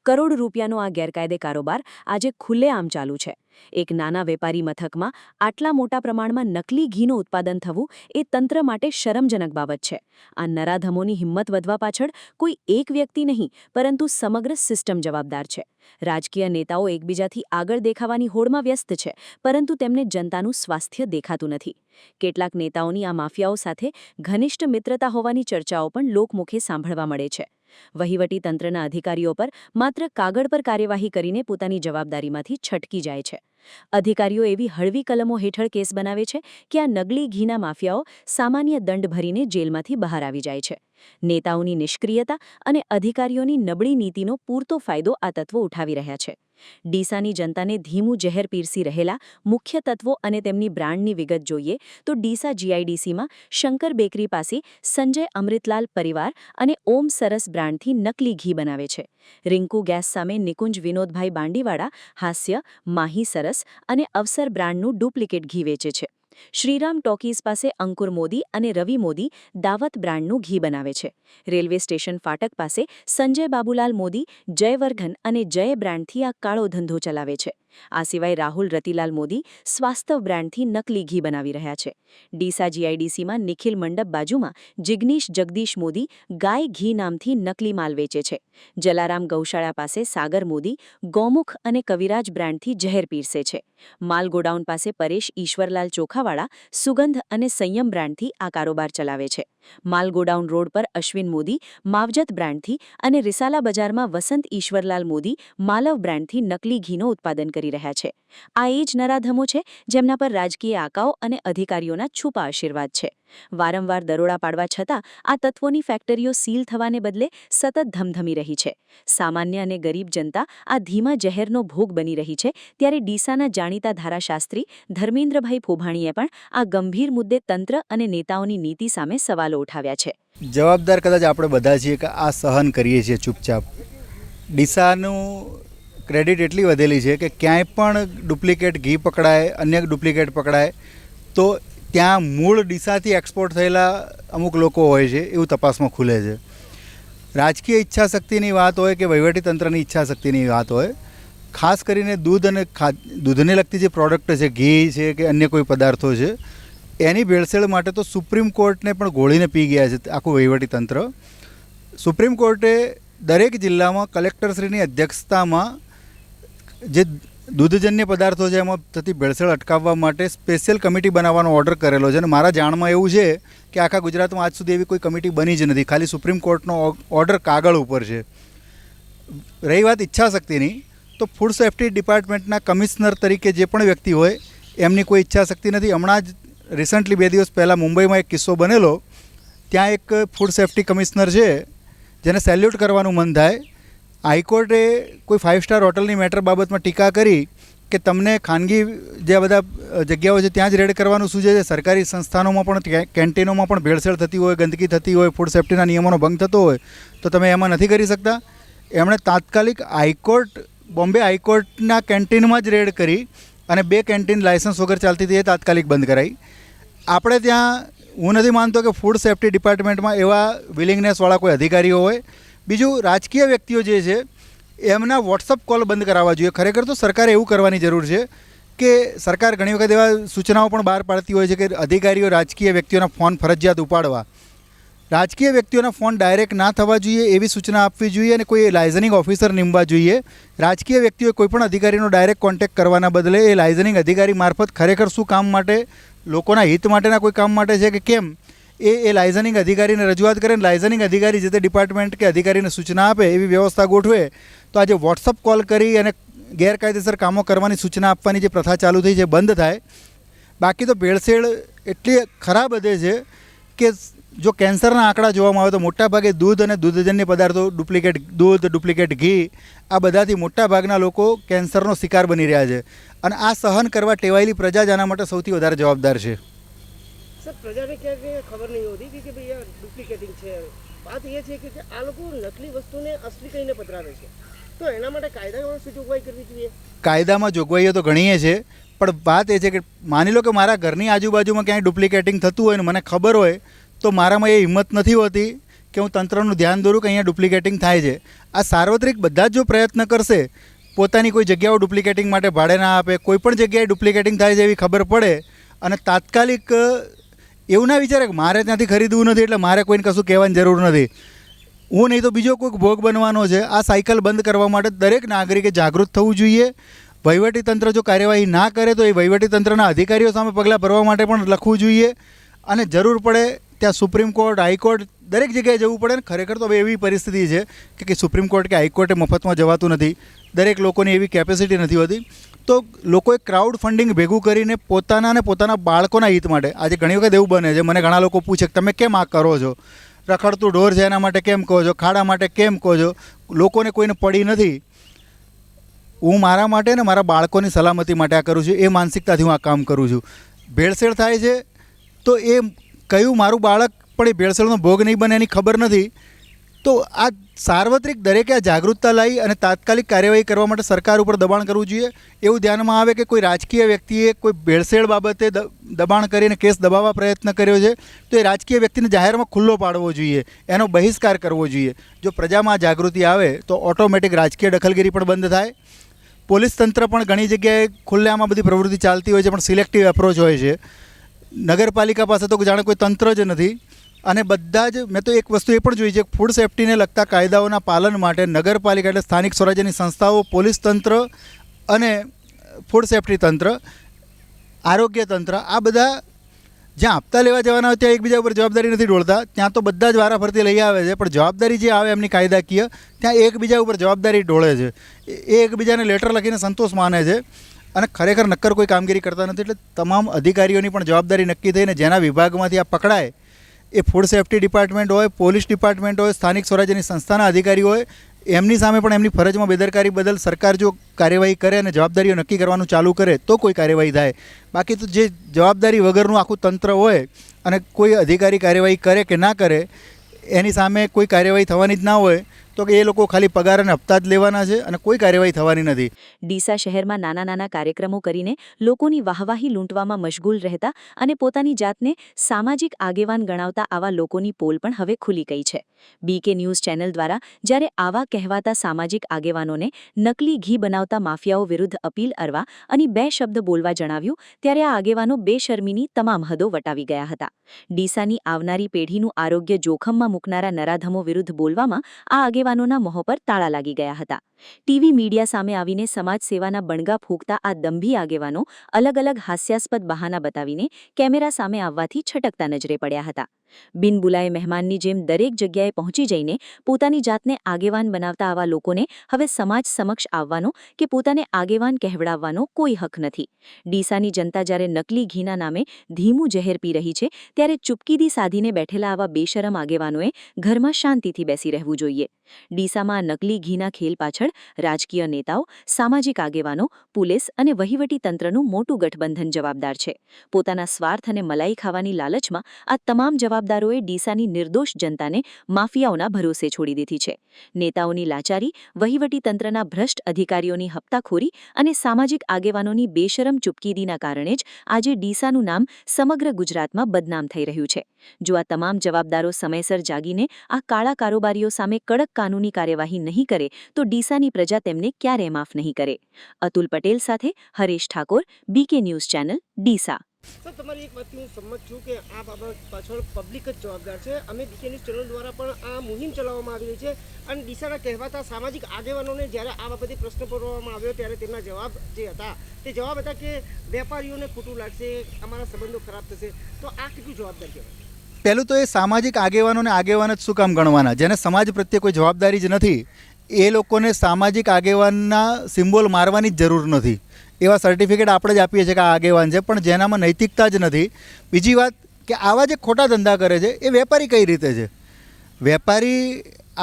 કરોડ રૂપિયાનો આ ગેરકાયદે કારોબાર આજે ખુલ્લેઆમ ચાલુ છે. એક નાના વેપારી મથકમાં આટલા મોટા પ્રમાણમાં નકલી ઘીનું ઉત્પાદન થવું એ તંત્ર માટે શરમજનક બાબત છે. આ નરાધમોની હિંમત વધવા પાછળ કોઈ એક વ્યક્તિ નહીં પરંતુ સમગ્ર સિસ્ટમ જવાબદાર છે. રાજકીય નેતાઓ એકબીજાથી આગળ દેખાવાની હોડમાં વ્યસ્ત છે, પરંતુ તેમને જનતાનું સ્વાસ્થ્ય દેખાતું નથી. કેટલાક નેતાઓની આ માફિયાઓ સાથે ઘનિષ્ઠ મિત્રતા હોવાની ચર્ચાઓ પણ લોકમુખે સાંભળવા મળે છે. વહીવટી તંત્રના અધિકારીઓ પર માત્ર કાગળ પર કાર્યવાહી કરીને પોતાની જવાબદારીમાંથી છટકી જાય છે. અધિકારીઓ એવી હળવી કલમો હેઠળ કેસ બનાવે છે કે આ નકલી ઘીના માફિયાઓ સામાન્ય દંડ ભરીને જેલમાંથી બહાર આવી જાય છે. નેતાઓની નિષ્ક્રિયતા અને અધિકારીઓની નબળી નીતિનો પૂરતો ફાયદો આ તત્વો ઉઠાવી રહ્યા છે. ડીસાની જનતાને ધીમું ઝેર પીરસી રહેલા મુખ્ય તત્વો અને તેમની બ્રાન્ડની વિગત જોઈએ તો ડીસા જીઆઈડીસીમાં શંકર બેકરી પાસે સંજય અમૃતલાલ પરિવાર અને ઓમ સરસ બ્રાન્ડથી નકલી ઘી બનાવે છે. રિંકુ ગેસ સામે નિકુંજ વિનોદભાઈ બાંડીવાળા હાસ્ય, માહી સરસ અને અવસર બ્રાન્ડનું ડુપ્લિકેટ ઘી વેચે છે. શ્રીરામ ટોકીઝ પાસે અંકુર મોદી અને રવિ મોદી દાવત બ્રાન્ડનું ઘી બનાવે છે. રેલવે સ્ટેશન ફાટક પાસે સંજય બાબુલાલ મોદી જયવર્ધન અને જય બ્રાન્ડથી આ કાળો ધંધો ચલાવે છે. આ સિવાય રાહુલ રતિલાલ મોદી સ્વાસ્તવ બ્રાન્ડથી નકલી ઘી બનાવી રહ્યા છે. ડીસા જીઆઈડીસીમાં નિખિલ મંડપ બાજુમાં જિગ્નીશ જગદીશ મોદી ગાય ઘી નામથી નકલી માલ વેચે છે. જલારામ ગૌશાળા પાસે સાગર મોદી ગૌમુખ અને કવિરાજ બ્રાન્ડથી ઝેર પીરસે છે. માલ ગોડાઉન પાસે પરેશ ઈશ્વરલાલ ચોખાવાળા સુગંધ અને સંયમ બ્રાન્ડથી આ કારોબાર ચલાવે છે. માલ ગોડાઉન રોડ પર અશ્વિન મોદી માવજત બ્રાન્ડથી અને રિસાલા બજારમાં વસંત ઈશ્વરલાલ મોદી માલવ બ્રાન્ડથી નકલી ઘીનો ઉત્પાદન કરી રહ્યા છે. આ એ જ નરાધમો છે જેમના પર રાજકીય આકાઓ અને અધિકારીઓના છુપા આશીર્વાદ છે. વારંવાર દરોડા પાડવા છતાં આ તત્વોની ફેક્ટરીઓ સીલ થવાને બદલે સતત ધમધમી રહી છે. સામાન્ય અને ગરીબ જનતા આ ધીમા જહેરનો ભોગ બની રહી છે ત્યારે ડીસાના જાણીતા ધારાશાસ્ત્રી ધર્મેન્દ્રભાઈ ફોભાણીએ પણ આ ગંભીર મુદ્દે તંત્ર અને નેતાઓની નીતિ સામે સવાલો ઉઠાવ્યા છે. જવાબદાર કદાચ આપણે બધા છીએ કે આ સહન કરીએ છીએ ચૂપચાપ. ડીસાનું ક્રેડિટ એટલી વધેલી છે કે ક્યાંય પણ ડુપ્લિકેટ ઘી પકડાય, અન્ય ડુપ્લિકેટ પકડાય તો ત્યાં મૂળ ડીસાથી એક્સપોર્ટ થયેલા અમુક લોકો હોય છે એવું તપાસમાં ખુલે છે. રાજકીય ઈચ્છાશક્તિની વાત હોય કે વહીવટીતંત્રની ઈચ્છાશક્તિની વાત હોય, ખાસ કરીને દૂધ અને દૂધને લગતી જે પ્રોડક્ટ છે, ઘી છે કે અન્ય કોઈ પદાર્થો છે, એની ભેળસેળ માટે તો સુપ્રીમ કોર્ટને પણ ગોળીને પી ગયા છે આખું વહીવટીતંત્ર. સુપ્રીમ કોર્ટે દરેક જિલ્લામાં કલેક્ટરશ્રીની અધ્યક્ષતામાં જે દૂધજન્ય પદાર્થો છે એમાં થતી ભેળસેળ અટકાવવા માટે સ્પેશિયલ કમિટી બનાવવાનો ઓર્ડર કરેલો છે. અને મારા જાણમાં એવું છે કે આખા ગુજરાતમાં આજ સુધી એવી કોઈ કમિટી બની જ નથી. ખાલી સુપ્રીમ કોર્ટનો ઓર્ડર કાગળ ઉપર છે. રહી વાત ઈચ્છાશક્તિની, તો ફૂડ સેફ્ટી ડિપાર્ટમેન્ટના કમિશનર તરીકે જે પણ વ્યક્તિ હોય એમની કોઈ ઈચ્છાશક્તિ નથી. હમણાં જ રિસન્ટલી 2 દિવસ પહેલાં મુંબઈમાં એક કિસ્સો બનેલો. ત્યાં એક ફૂડ સેફ્ટી કમિશનર છે જેને સેલ્યુટ કરવાનું મન થાય. હાઈકોર્ટે કોઈ 5 સ્ટાર હોટલની મેટર બાબતમાં ટીકા કરી કે તમને ખાનગી જે બધા જગ્યાઓ છે ત્યાં જ રેડ કરવાનું સૂચે છે. સરકારી સંસ્થાનોમાં પણ કેન્ટીનોમાં પણ ભેળસેળ થતી હોય, ગંદકી થતી હોય, ફૂડ સેફ્ટીના નિયમોનો ભંગ થતો હોય તો તમે એમાં નથી કરી શકતા. એમણે તાત્કાલિક બોમ્બે હાઈકોર્ટના કેન્ટીનમાં જ રેડ કરી અને 2 કેન્ટીન લાયસન્સ વગર ચાલતી હતી એ તાત્કાલિક બંધ કરાવી. આપણે ત્યાં હું નથી માનતો કે ફૂડ સેફ્ટી ડિપાર્ટમેન્ટમાં એવા વિલિંગનેસવાળા કોઈ અધિકારીઓ હોય. બીજું, રાજકીય વ્યક્તિઓ જે છે એમના વોટ્સઅપ કોલ બંધ કરાવવા જોઈએ. ખરેખર તો સરકારે એવું કરવાની જરૂર છે કે સરકાર ઘણી વખત એવા સૂચનાઓ પણ બહાર પાડતી હોય છે કે અધિકારીઓ રાજકીય વ્યક્તિઓના ફોન ફરજિયાત ઉપાડવા. રાજકીય વ્યક્તિઓના ફોન ડાયરેક્ટ ના થવા જોઈએ એવી સૂચના આપવી જોઈએ અને કોઈ લાયઝનિંગ ઓફિસર નીમવા જોઈએ. રાજકીય વ્યક્તિઓએ કોઈપણ અધિકારીનો ડાયરેક્ટ કોન્ટેક્ટ કરવાના બદલે એ લાયઝનિંગ અધિકારી મારફત ખરેખર શું કામ માટે, લોકોના હિત માટેના કોઈ કામ માટે છે કે કેમ, એ લાયઝનિંગ અધિકારીને રજૂઆત કરે. લાયઝનિંગ અધિકારી જે તે ડિપાર્ટમેન્ટ કે અધિકારીને સૂચના આપે એવી વ્યવસ્થા ગોઠવે તો આજે વોટ્સઅપ કોલ કરી અને ગેરકાયદેસર કામો કરવાની સૂચના આપવાની જે પ્રથા ચાલુ થઈ છે બંધ થાય. બાકી તો ભેળસેળ એટલી ખરાબ વધે છે કે જો કેન્સરના આંકડા જોવામાં આવે તો મોટાભાગે દૂધ અને દૂધજન્ય પદાર્થો, ડુપ્લિકેટ દૂધ, ડુપ્લિકેટ ઘી, આ બધાથી મોટાભાગના લોકો કેન્સરનો શિકાર બની રહ્યા છે. અને આ સહન કરવા ટેવાયેલી પ્રજા જ આના માટે સૌથી વધારે જવાબદાર છે. સર, પ્રજાને ક્યાંક ખબર નહીં હોતી કે ભાઈ આ ડુપ્લિકેટિંગ છે. વાત એ છે કે આ લોકો નકલી વસ્તુને અસલી કહીને પધરાવે છે, તો એના માટે કાયદામાં શું જોગવાઈ કરવી જોઈએ? કાયદામાં જોગવાઈઓ તો ઘણી છે, પણ વાત એ છે કે માની લો કે મારા ઘરની આજુબાજુમાં ક્યાંય ડુપ્લિકેટિંગ થતું હોય ને મને ખબર હોય તો મારામાં એ હિંમત નથી હોતી કે હું તંત્રનું ધ્યાન દોરું કે અહીંયા ડુપ્લિકેટિંગ થાય છે. આ સાર્વત્રિક બધા જ જો પ્રયત્ન કરશે, પોતાની કોઈ જગ્યાઓ ડુપ્લિકેટિંગ માટે ભાડે ના આપે, કોઈ પણ જગ્યાએ ડુપ્લિકેટિંગ થાય છે એવી ખબર પડે અને તાત્કાલિક એવું ના વિચારે કે મારે ત્યાંથી ખરીદવું નથી એટલે મારે કોઈને કશું કહેવાની જરૂર નથી, હું નહીં તો બીજો કોઈક ભોગ બનવાનો છે. આ સાયકલ બંધ કરવા માટે દરેક નાગરિકે જાગૃત થવું જોઈએ. વહીવટીતંત્ર જો કાર્યવાહી ના કરે તો એ વહીવટીતંત્રના અધિકારીઓ સામે પગલાં ભરવા માટે પણ લખવું જોઈએ. અને જરૂર પડે ત્યાં સુપ્રીમ કોર્ટ, હાઈકોર્ટ દરેક જગ્યાએ જવું પડે. ને ખરેખર તો હવે એવી પરિસ્થિતિ છે કે સુપ્રીમ કોર્ટ કે હાઈકોર્ટે મફતમાં જવાતું નથી. દરેક લોકોની એવી કેપેસિટી નથી હોતી. તો લોકોએ ક્રાઉડ ફંડિંગ ભેગું કરીને પોતાના અને પોતાના બાળકોના હિત માટે, આજે ઘણી વખત એવું બને છે, મને ઘણા લોકો પૂછે કે તમે કેમ આ કરો છો, રખડતું ઢોર છે એના માટે કેમ કહો છો, ખાડા માટે કેમ કહો છો, લોકોને કોઈને પડી નથી. હું મારા માટે ને મારા બાળકોની સલામતી માટે આ કરું છું, એ માનસિકતાથી હું આ કામ કરું છું. ભેળસેળ થાય છે તો એ કયું મારું બાળક પણ એ ભેળસેળનો ભોગ નહીં બને એની ખબર નથી. તો આ સાર્વત્રિક દરેકે આ જાગૃતતા લાવી અને તાત્કાલિક કાર્યવાહી કરવા માટે સરકાર ઉપર દબાણ કરવું જોઈએ. એવું ધ્યાનમાં આવે કે કોઈ રાજકીય વ્યક્તિએ કોઈ ભેળસેળ બાબતે દબાણ કરીને કેસ દબાવવા પ્રયત્ન કર્યો છે તો એ રાજકીય વ્યક્તિને જાહેરમાં ખુલ્લો પાડવો જોઈએ, એનો બહિષ્કાર કરવો જોઈએ. જો પ્રજામાં જાગૃતિ આવે તો ઓટોમેટિક રાજકીય દખલગીરી પણ બંધ થાય. પોલીસ તંત્ર પણ ઘણી જગ્યાએ ખુલ્લેઆમાં બધી પ્રવૃત્તિ ચાલતી હોય છે, પણ સિલેક્ટિવ એપ્રોચ હોય છે. નગરપાલિકા પાસે તો જાણે કોઈ તંત્ર જ નથી. અને બધા જ મેં તો એક વસ્તુ એ પણ જોઈ છે, ફૂડ સેફ્ટીને લગતા કાયદાઓના પાલન માટે નગરપાલિકા એટલે સ્થાનિક સ્વરાજ્યની સંસ્થાઓ, પોલીસ તંત્ર અને ફૂડ સેફ્ટી તંત્ર, આરોગ્ય તંત્ર, આ બધા જ્યાં હપ્તા લેવા જવાના હોય ત્યાં એકબીજા ઉપર જવાબદારી નથી ઢોળતા, ત્યાં તો બધા જ વારાફરતી લઈ આવે છે. પણ જવાબદારી જે આવે એમની કાયદાકીય, ત્યાં એકબીજા ઉપર જવાબદારી ઢોળે છે. એ એકબીજાને લેટર લખીને સંતોષ માને છે અને ખરેખર નક્કર કોઈ કામગીરી કરતા નથી. એટલે તમામ અધિકારીઓની પણ જવાબદારી નક્કી થઈને જેના વિભાગમાંથી આ પકડાય, એ ફૂડ સેફ્ટી ડિપાર્ટમેન્ટ હોય, પોલીસ ડિપાર્ટમેન્ટ હોય, સ્થાનિક સ્વરાજ્યની સંસ્થાના અધિકારી હોય, એમની સામે પણ એમની ફરજમાં બેદરકારી બદલ સરકાર જો કાર્યવાહી કરે અને જવાબદારીઓ નક્કી કરવાનું ચાલુ કરે તો કોઈ કાર્યવાહી થાય. બાકી તો જે જવાબદારી વગરનું આખું તંત્ર હોય અને કોઈ અધિકારી કાર્યવાહી કરે કે ના કરે એની સામે કોઈ કાર્યવાહી થવાની જ ના હોય તો કે એ લોકો ખાલી પગાર અને હપ્તા જ લેવાના છે અને કોઈ કાર્યવાહી થવાની નથી. ડીસા શહેરમાં નાના નાના કાર્યક્રમો કરીને લોકોની વાહવાહી લૂંટવામાં મશગુલ રહેતા અને પોતાની જાતને સામાજિક આગેવાન ગણાવતા આવા લોકોની પોલ પણ હવે ખુલી ગઈ છે. બીકે ન્યૂઝ ચેનલ દ્વારા જ્યારે આવા કહેવાતા સામાજિક આગેવાનોને નકલી ઘી બનાવતા માફિયાઓ વિરુદ્ધ અપીલ કરવા અને 2 શબ્દ બોલવા જણાવ્યું ત્યારે આ આગેવાનો બેશર્મીની તમામ હદો વટાવી ગયા હતા. ડીસાની આવનારી પેઢીનું આરોગ્ય જોખમમાં મૂકનારા નરાધમો વિરુદ્ધ બોલવામાં આ આગેવાનોના મોહ પર તાળા લાગી ગયા હતા. ટીવી મીડિયા સામે આવીને સમાજ સેવાના બણગા ફૂંકતા આ દંભી આગેવાનો અલગ અલગ હાસ્યાસ્પદ બહાના બતાવીને કેમેરા સામે આવવાથી છટકતા નજરે પડ્યા હતા. બિનબુલાએ મહેમાનની જેમ દરેક જગ્યાએ પહોંચી જઈને પોતાની જાતને આગેવાન બનાવતા આવા લોકોને હવે સમાજ સમક્ષ આવવાનો કે પોતાને આગેવાન કહેવડાવવાનો કોઈ હક નથી. ડીસાની જનતા જ્યારે નકલી ઘીના નામે ધીમું ઝેર પી રહી છે ત્યારે ચૂપકીદી સાધીને બેઠેલા આવા બેશરમ આગેવાનોએ ઘરમાં શાંતિથી બેસી રહેવું જોઈએ. ડીસામાં નકલી ઘીના ખેલ પાછળ રાજકીય નેતાઓ, સામાજિક આગેવાનો, પોલીસ અને વહીવટી તંત્રનું મોટું ગઠબંધન જવાબદાર છે. પોતાના સ્વાર્થ અને મલાઈ ખાવાની લાલચમાં આ તમામ જવાબદારોએ ડીસાની નિર્દોષ જનતાને માફિયાઓના ભરોસે છોડી દીધી છે. નેતાઓની લાચારી, વહીવટી તંત્રના ભ્રષ્ટ અધિકારીઓની હપ્તાખોરી અને સામાજિક આગેવાનોની બેશરમ ચૂપકીદીના કારણે જ આજે ડીસાનું નામ સમગ્ર ગુજરાતમાં બદનામ થઈ રહ્યું છે. જો આ તમામ જવાબદારો સમયસર જાગીને આ કાળા કારોબારીઓ સામે કડક કાનૂની કાર્યવાહી નહીં કરે તો ડીસાની પ્રજા તેમને ક્યારેય માફ નહીં કરે. અતુલ પટેલ સાથે હરેશ ઠાકોર, બીકે ન્યૂઝ ચેનલ, ડીસા. સર, તમારી એક વાતથી હું સંમત છું કે આ બાબત પાછળ પબ્લિક જ જવાબદાર છે. અમે બીકે ન્યૂઝ ચેનલ દ્વારા પણ આ મુહિમ ચલાવવામાં આવી રહી છે અને ડીસાના કહેવાતા સામાજિક આગેવાનોને જ્યારે આ બાબતે પ્રશ્ન પૂછવામાં આવ્યો ત્યારે તેમના જવાબ જે હતા તે જવાબ હતા કે વેપારીઓને ખોટું લાગશે, અમારા સંબંધો ખરાબ થશે. તો આ કેટલું જવાબદાર કહેવાય? પહેલું તો એ સામાજિક આગેવાનોને આગેવાન જ શું કામ ગણવાના? જેને સમાજ પ્રત્યે કોઈ જવાબદારી જ નથી એ લોકોને સામાજિક આગેવાનના સિમ્બોલ મારવાની જ જરૂર નથી. એવા સર્ટિફિકેટ આપણે જ આપીએ છીએ કે આ આગેવાન છે, પણ જેનામાં નૈતિકતા જ નથી. બીજી વાત કે આવા જે ખોટા ધંધા કરે છે એ વેપારી કઈ રીતે છે? વેપારી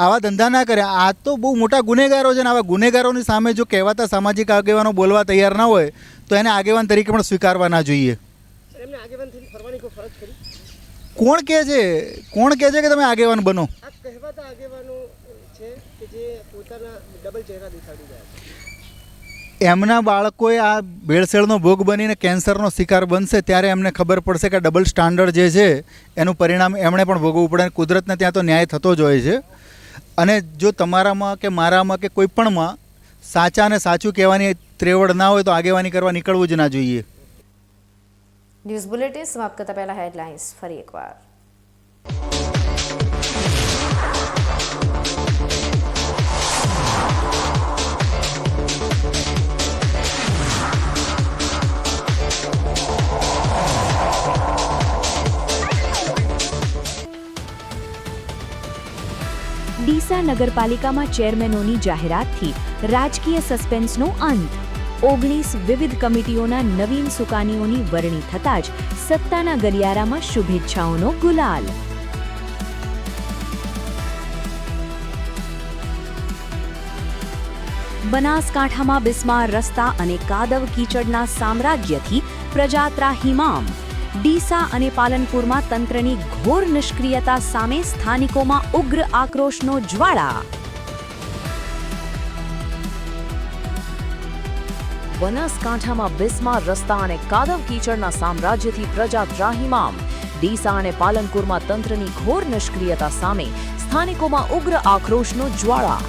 આવા ધંધા ના કરે. આ તો બહુ મોટા ગુનેગારો છે ને આવા ગુનેગારોની સામે જો કહેવાતા સામાજિક આગેવાનો બોલવા તૈયાર ના હોય તો એને આગેવાન તરીકે પણ સ્વીકારવા ના જોઈએ. એમને આગેવાન થઈને ફરવાની કોઈ ફરજ કરી? કોણ કહે છે કે તમે આગેવાન બનો? આ કહેવાતા આગેવાનો છે કે જે પોતાના ડબલ ચહેરા દેખાડી રહ્યા છે. એમના બાળકોએ આ ભેળસેળનો ભોગ બનીને કેન્સરનો શિકાર બનશે ત્યારે એમને ખબર પડશે કે ડબલ સ્ટાન્ડર્ડ જે છે એનું પરિણામ એમણે પણ ભોગવવું પડે. કુદરતને ત્યાં તો ન્યાય થતો જ હોય છે. અને જો તમારામાં કે મારામાં કે કોઈ પણમાં સાચા અને સાચું કહેવાની ત્રેવડ ના હોય તો આગેવાની કરવા નીકળવું જ ના જોઈએ. ન્યૂઝ બુલેટિન સમાપ્ત કરતા પહેલા હેડલાઇન્સ ફરી એકવાર. ડીસા નગરપાલિકામાં ચેરમેનોની જાહેરાતથી રાજકીય સસ્પેન્સનો અંત. 19 વિવિધ કમિટીઓના નવીન સુકાનીઓની વરણી થતાં જ સત્તાના ગલિયારામાં શુભેચ્છાઓનો ગુલાલ. બનાસકાંઠામાં બિસ્માર રસ્તા અને કાદવ કીચડના સામ્રાજ્યથી પ્રજા ત્રાહિમામ. ડીસા અને પાલનપુરમાં તંત્રની ઘોર નિષ્ક્રિયતા સામે સ્થાનિકોમાં ઉગ્ર આક્રોશનો જ્વાળા. બનાસકાંઠામાં બિસ્માર રસ્તા અને કાદવ કીચડના સામ્રાજ્યથી પ્રજા ત્રાહિમામ. ડીસા અને પાલનપુરમાં તંત્રની ઘોર નિષ્ક્રિયતા સામે સ્થાનિકોમાં ઉગ્ર આક્રોશનો જ્વાળા.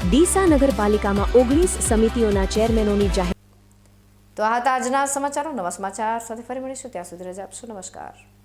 ડીસા નગરપાલિકામાં 19 સમિતિઓના ચેરમેનોની જાહેરાત. તો આ હતા આજના સમાચારો. નવા સમાચાર સાથે ફરી મળીશું. ત્યાં સુધી રજા આપશો. નમસ્કાર.